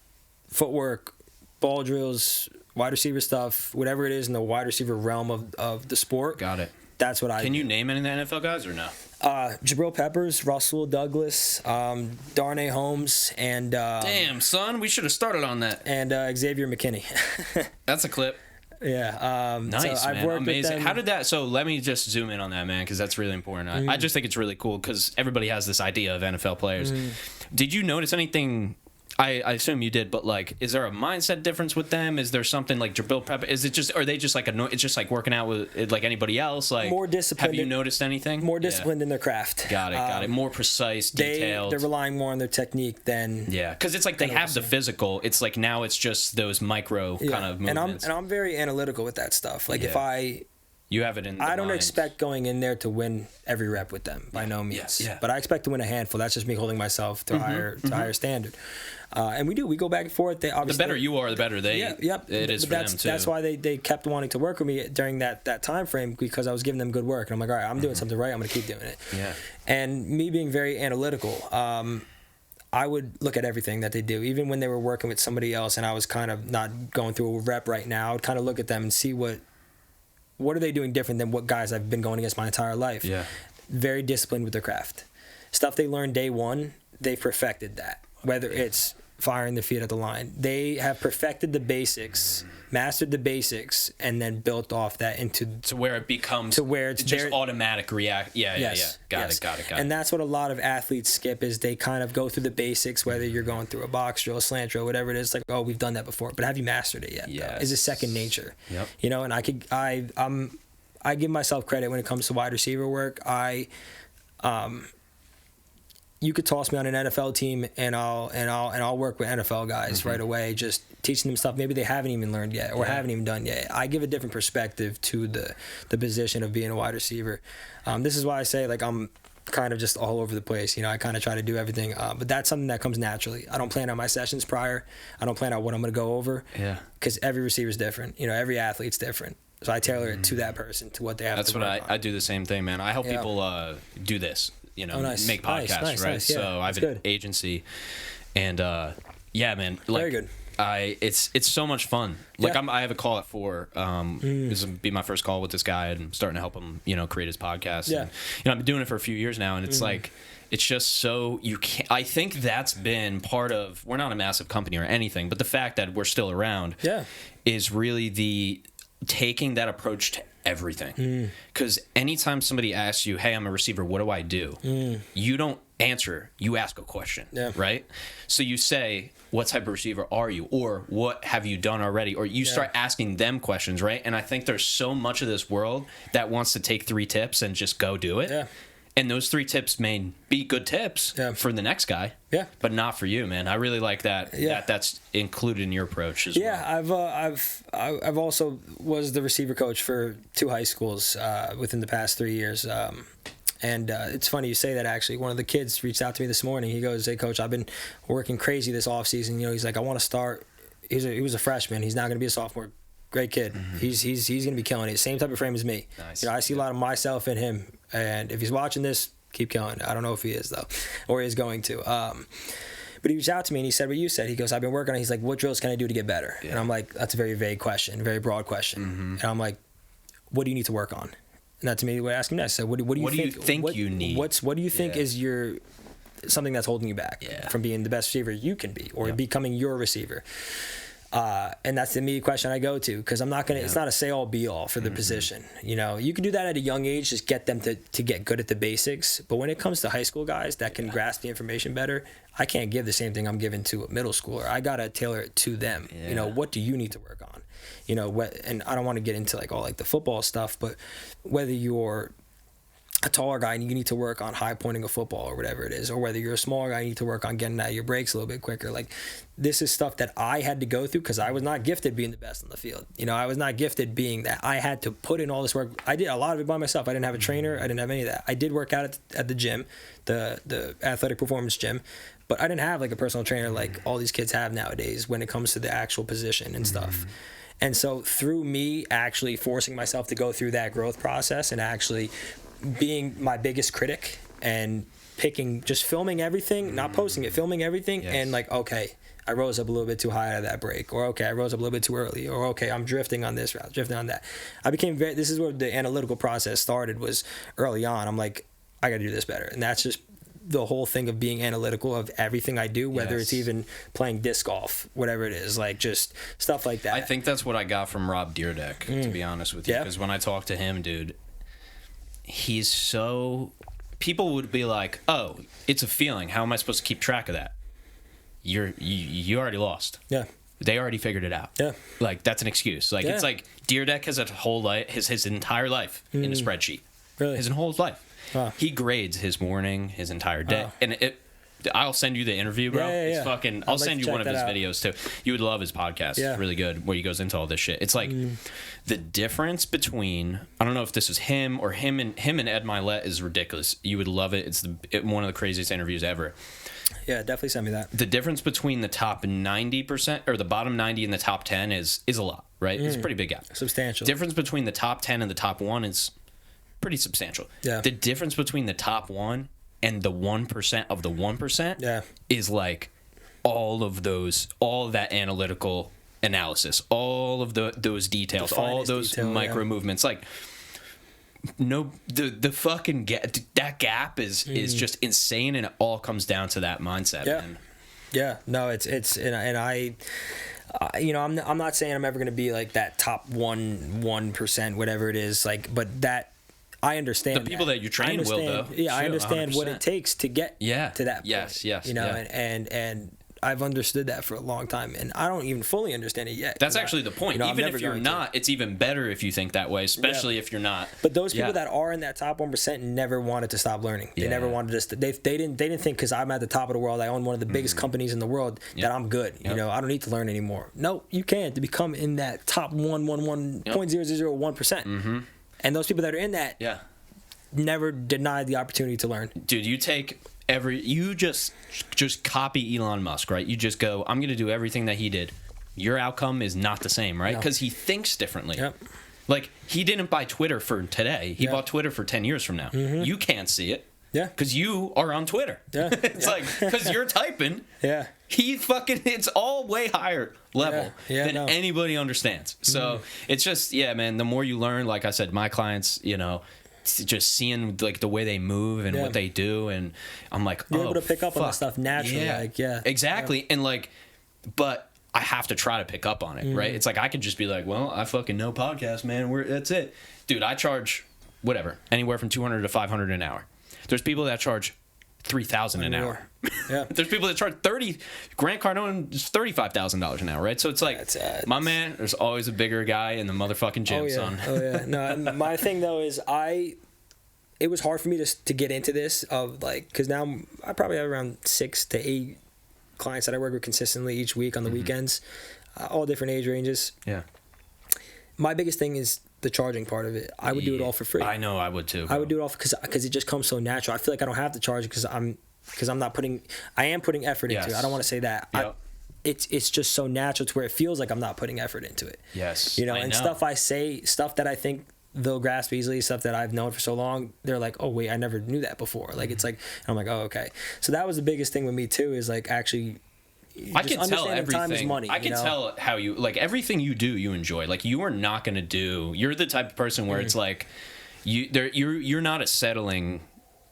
footwork, ball drills, wide receiver stuff, whatever it is in the wide receiver realm of the sport. Got it. That's what I do. Can you name any of the NFL guys or no? Jabrill Peppers, Russell Douglas, Darnay Holmes, and damn son, we should have started on that. And Xavier McKinney. That's a clip. Yeah. Nice, so man. I've worked amazing. With them. How did that? So let me just zoom in on that, man, because that's really important. I just think it's really cool because everybody has this idea of NFL players. Did you notice anything? I assume you did, but like, is there a mindset difference with them? Is there something like Jabrill Peppers? Is it just, are they just like it's just like working out with it like anybody else? Like more disciplined. Have you noticed anything? More disciplined in their craft. Got it. More precise, detailed. They're relying more on their technique than because it's like they have the physical. It's like now it's just those micro kind of movements. And I'm very analytical with that stuff. Like if you have it in. I don't expect going in there to win every rep with them by no means. But I expect to win a handful. That's just me holding myself to higher standard. And we go back and forth. They obviously, the better you are, the better they. Yep. It is for them too. That's why they kept wanting to work with me during that time frame, because I was giving them good work, and I'm like, all right, I'm doing something right. I'm going to keep doing it. Yeah. And me being very analytical, I would look at everything that they do, even when they were working with somebody else, and I was kind of not going through a rep right now. I would kind of look at them and see what are they doing different than what guys I've been going against my entire life. Yeah. Very disciplined with their craft. Stuff they learned day one, they perfected that. Whether it's firing their feet at the line, they have perfected the basics, mastered the basics, and then built off that into to where it becomes it's just automatic react. Yeah. Got it. And that's what a lot of athletes skip, is they kind of go through the basics, whether you're going through a box drill, slant drill, whatever it is. Like, oh, we've done that before, but have you mastered it yet? Yeah. Is it second nature? Yep. You know, and I give myself credit when it comes to wide receiver work. You could toss me on an NFL team and I'll work with NFL guys right away, just teaching them stuff maybe they haven't even learned yet or haven't even done yet. I give a different perspective to the position of being a wide receiver. This is why I say, like, I'm kind of just all over the place. You know, I kind of try to do everything, but that's something that comes naturally. I don't plan out my sessions prior. I don't plan out what I'm going to go over. Yeah. Because every receiver is different. You know, every athlete's different. So I tailor it to that person, to what they have. That's to what I do the same thing, man. I help people do this. You know, make podcasts, right? Nice. Yeah, so I have an agency, and man, like, very good. it's so much fun. Like I have a call at 4. This will be my first call with this guy, and I'm starting to help him, create his podcast. Yeah. And, I've been doing it for a few years now, and it's like, it's just so you can't. I think that's been part of. We're not a massive company or anything, but the fact that we're still around, is really the taking that approach to everything. Because anytime somebody asks you, "Hey, I'm a receiver. What do I do?" You don't answer. You ask a question, right? So you say, "What type of receiver are you?" Or "What have you done already?" Or you start asking them questions, right? And I think there's so much of this world that wants to take 3 tips and just go do it. Yeah. And those 3 tips may be good tips for the next guy, but not for you, man. I really like that. That's included in your approach as well. Yeah, I've also was the receiver coach for 2 high schools within the past 3 years. And it's funny you say that, actually. One of the kids reached out to me this morning. He goes, "Hey, Coach, I've been working crazy this offseason. He's like, I want to start." He was a freshman. He's now going to be a sophomore. Great kid. He's going to be killing it. Same type of frame as me. Nice. I see a lot of myself in him. And if he's watching this, keep killing it. I don't know if he is, though, or he's going to. But he reached out to me and he said what you said. He goes, "I've been working on it." He's like, "What drills can I do to get better?" And I'm like, that's a very vague question, very broad question. And I'm like, "What do you need to work on?" And that to me, what I asked him next. So what do you think you need? What do you think is something that's holding you back from being the best receiver you can be, or becoming your receiver? And that's the immediate question I go to, because I'm not gonna. It's not a say all be all for the position. You can do that at a young age, just get them to get good at the basics. But when it comes to high school guys that can grasp the information better, I can't give the same thing I'm giving to a middle schooler. I gotta tailor it to them. What do you need to work on? And I don't want to get into all the football stuff, but whether you're a taller guy and you need to work on high pointing a football or whatever it is, or whether you're a smaller guy and you need to work on getting out of your breaks a little bit quicker. This is stuff that I had to go through, because I was not gifted being the best on the field. I was not gifted being that. I had to put in all this work. I did a lot of it by myself. I didn't have a trainer. I didn't have any of that. I did work out at the gym, the athletic performance gym, but I didn't have a personal trainer like all these kids have nowadays when it comes to the actual position and stuff. And so through me actually forcing myself to go through that growth process and actually being my biggest critic and just filming everything, not posting it, filming everything, and okay, I rose up a little bit too high out of that break, or okay, I rose up a little bit too early, or okay, I'm drifting on this route, drifting on that. This is where the analytical process started, was early on. I'm like, I got to do this better. And that's just the whole thing of being analytical of everything I do, whether it's even playing disc golf, whatever it is, just stuff like that. I think that's what I got from Rob Deerdeck, to be honest with you, because when I talked to him, dude, he's so... People would be like, "Oh, it's a feeling. How am I supposed to keep track of that?" You already lost. Yeah. They already figured it out. Yeah. That's an excuse. It's like Deerdeck has a whole life, his entire life in a spreadsheet. Really? His whole life. Wow. He grades his morning, his entire day. Wow. And I'll send you the interview, bro. It's fucking... I'll send you one of his videos, too. You would love his podcast. Yeah. It's really good, where he goes into all this shit. It's the difference between... I don't know if this is him or him and Ed Milet is ridiculous. You would love it. It's one of the craziest interviews ever. Yeah, definitely send me that. The difference between the top 90% or the bottom 90 and the top 10 is a lot, right? It's a pretty big gap. Substantial. Difference between the top 10 and the top 1 is pretty substantial. Yeah. The difference between the top 1 and the 1% of the 1% is all of that analytical analysis, all of those details, all those micro movements. No, the fucking that gap is just insane, and it all comes down to that mindset. Yeah, man. Yeah. No, it's and I. I'm not saying I'm ever going to be that top 1%, whatever it is, but that. I understand the people that you train will, though. Yeah, sure, I understand 100%. What it takes to get to that point. Yes. And I've understood that for a long time, and I don't even fully understand it yet. That's actually the point. Even if you're not, it's even better if you think that way, especially if you're not. But those people that are in that top 1% never wanted to stop learning. They never wanted to. They didn't think because I'm at the top of the world, I own one of the biggest companies in the world, that I'm good. I don't need to learn anymore. No, you can't. To become in that top 0.0001%. And those people that are in that never denied the opportunity to learn. Dude, you just copy Elon Musk, right? You just go, I'm going to do everything that he did. Your outcome is not the same, right? Because he thinks differently. Yep. He didn't buy Twitter for today. He bought Twitter for 10 years from now. You can't see it. Yeah. Because you are on Twitter. Yeah. It's because you're typing. Yeah. it's all way higher level than anybody understands. So it's just, man, the more you learn, like I said, my clients, just seeing like the way they move and what they do, and I'm like, you're able to pick up on that stuff naturally. Exactly. And like, but I have to try to pick up on it, right? It's like I could just be like, well, I fucking know podcast, man. That's it, dude. I charge whatever, anywhere from $200 to $500 an hour. There's people that charge $3,000 an hour. Yeah. There's people that charge Grant Cardone is $35,000 an hour, right? So it's like, my man, there's always a bigger guy in the motherfucking gym, son. No, my thing though is it was hard for me to get into this of like, because now I probably have around 6 to 8 clients that I work with consistently each week on the weekends, all different age ranges. Yeah. My biggest thing is the charging part of it. I would do it all for free. I know I would too, bro. I would do it all because it just comes so natural. I feel like I don't have to charge because I am putting effort into it. I don't want to say that. Yep. It's just so natural to where it feels like I'm not putting effort into it. Yes. Stuff I say, stuff that I think they'll grasp easily, stuff that I've known for so long, they're like, oh wait, I never knew that before. Like it's like, I'm like, oh okay. So that was the biggest thing with me too, is like actually I can tell everything. Time is money, I can tell how you, like, everything you do, you enjoy. Like, you are not going to do, you're the type of person where it's like, you're not a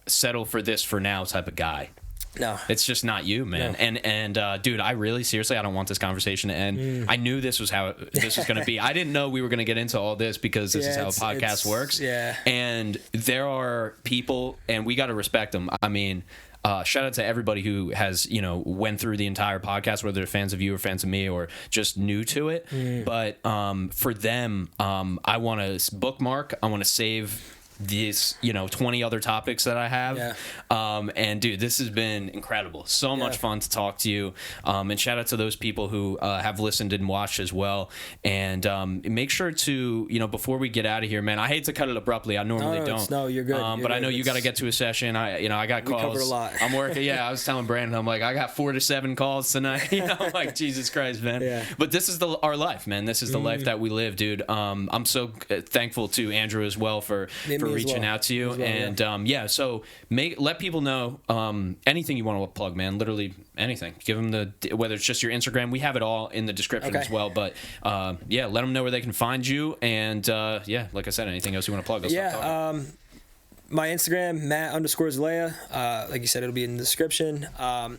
settle for this for now type of guy. No. It's just not you, man. No. And dude, I really, seriously, I don't want this conversation to end. I knew this was how this was going to be. I didn't know we were going to get into all this because this is how a podcast works. Yeah. And there are people, and we got to respect them. I mean, shout out to everybody who has, went through the entire podcast, whether they're fans of you or fans of me or just new to it. But for them, I want to bookmark. I want to save these 20 other topics that I have. And dude, this has been incredible. So much fun to talk to you. And shout out to those people who have listened and watched as well. And make sure to, before we get out of here, man, I hate to cut it abruptly. I normally don't. No, you're good. But I know you got to get to a session. I got calls. We covered a lot. I'm working. I was telling Brandon, I'm like, I got 4 to 7 calls tonight. I'm like, Jesus Christ, man. Yeah. But this is our life, man. This is the life that we live, dude. I'm so thankful to Andrew as well for reaching out to you. So let people know anything you want to plug, man. Literally anything. Give them whether it's just your Instagram. We have it all in the description as well. But let them know where they can find you. And like I said, anything else you want to plug? My Instagram, Matt_Zelaya. Like you said, it'll be in the description. I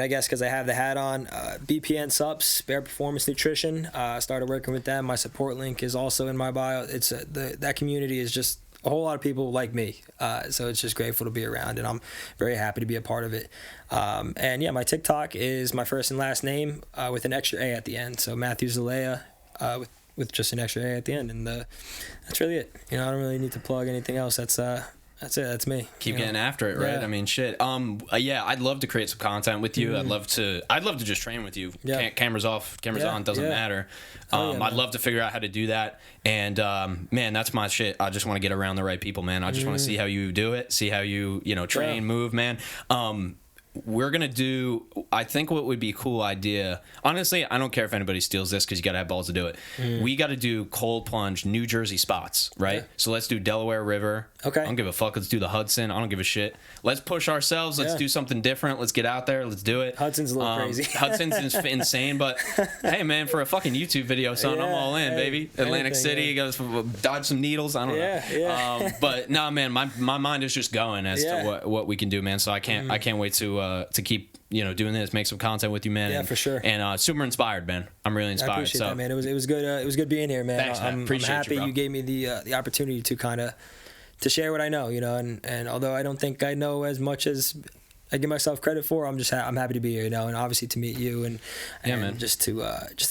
guess because I have the hat on, BPN Subs, Bear Performance Nutrition. Started working with them. My support link is also in my bio. It's that community is just a whole lot of people like me, so it's just grateful to be around, and I'm very happy to be a part of it. My TikTok is my first and last name with an extra A at the end, so Matthew Zelaya with just an extra A at the end, and that's really it. I don't really need to plug anything else. That's it. That's me. Keep getting after it, right? I mean, shit. I'd love to create some content with you. I'd love to just train with you. Cameras off, cameras on, doesn't matter. I'd love to figure out how to do that. And man, that's my shit. I just want to get around the right people, man. I just want to see how you do it, see how you train, move, man. We're going to do, I think what would be a cool idea, honestly, I don't care if anybody steals this because you got to have balls to do it. We got to do cold plunge New Jersey spots, right? So let's do Delaware River. Okay. I don't give a fuck. Let's do the Hudson. I don't give a shit. Let's push ourselves. Let's do something different. Let's get out there. Let's do it. Hudson's a little crazy. Hudson's insane, but hey, man, for a fucking YouTube video, son, I'm all in, baby. Atlantic City, goes dodge some needles. I don't know. But nah, man, my mind is just going as to what we can do, man. So I can't wait to keep doing this, make some content with you, man. Yeah, for sure. And super inspired, man. I'm really inspired. I appreciate that, man. It was good. It was good being here, man. Thanks, man. I'm happy you gave me the opportunity to kind of to share what I know, and although I don't think I know as much as I give myself credit for, I'm happy to be here, and obviously to meet you and man. just to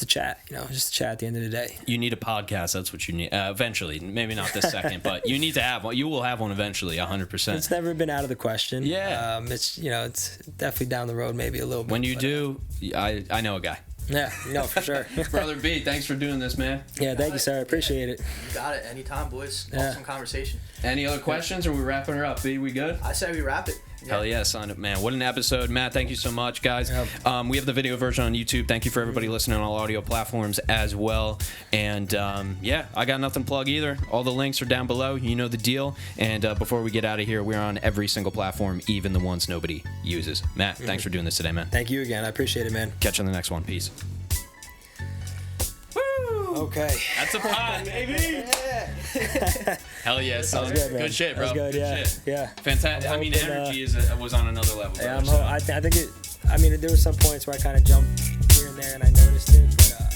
chat, just to chat at the end of the day. You need a podcast. That's what you need. Eventually, maybe not this second, but you need to have one. You will have one eventually, 100%. It's never been out of the question. Yeah. It's it's definitely down the road, maybe a little bit. When you do, I know a guy. Yeah, no, for sure. Brother B, thanks for doing this, man. Yeah, thank you, sir. I appreciate it. You got it. Anytime, boys. Awesome conversation. Any other questions, or are we wrapping her up, B? We good? I say we wrap it. Hell yeah, sign up, man. What an episode. Matt, thank you so much, guys. Yep. We have the video version on YouTube. Thank you for everybody listening on all audio platforms as well. And yeah, I got nothing to plug either. All the links are down below. You know the deal. And before we get out of here, we're on every single platform, even the ones nobody uses. Matt, thanks for doing this today, man. Thank you again. I appreciate it, man. Catch you on the next one. Peace. Okay. That's a pod, baby. Hell yeah, son. Good shit, bro. Good, yeah. Shit. Yeah. Fantastic. I mean, energy was on another level. Yeah, I think there were some points where I kind of jumped here and there and I noticed it, but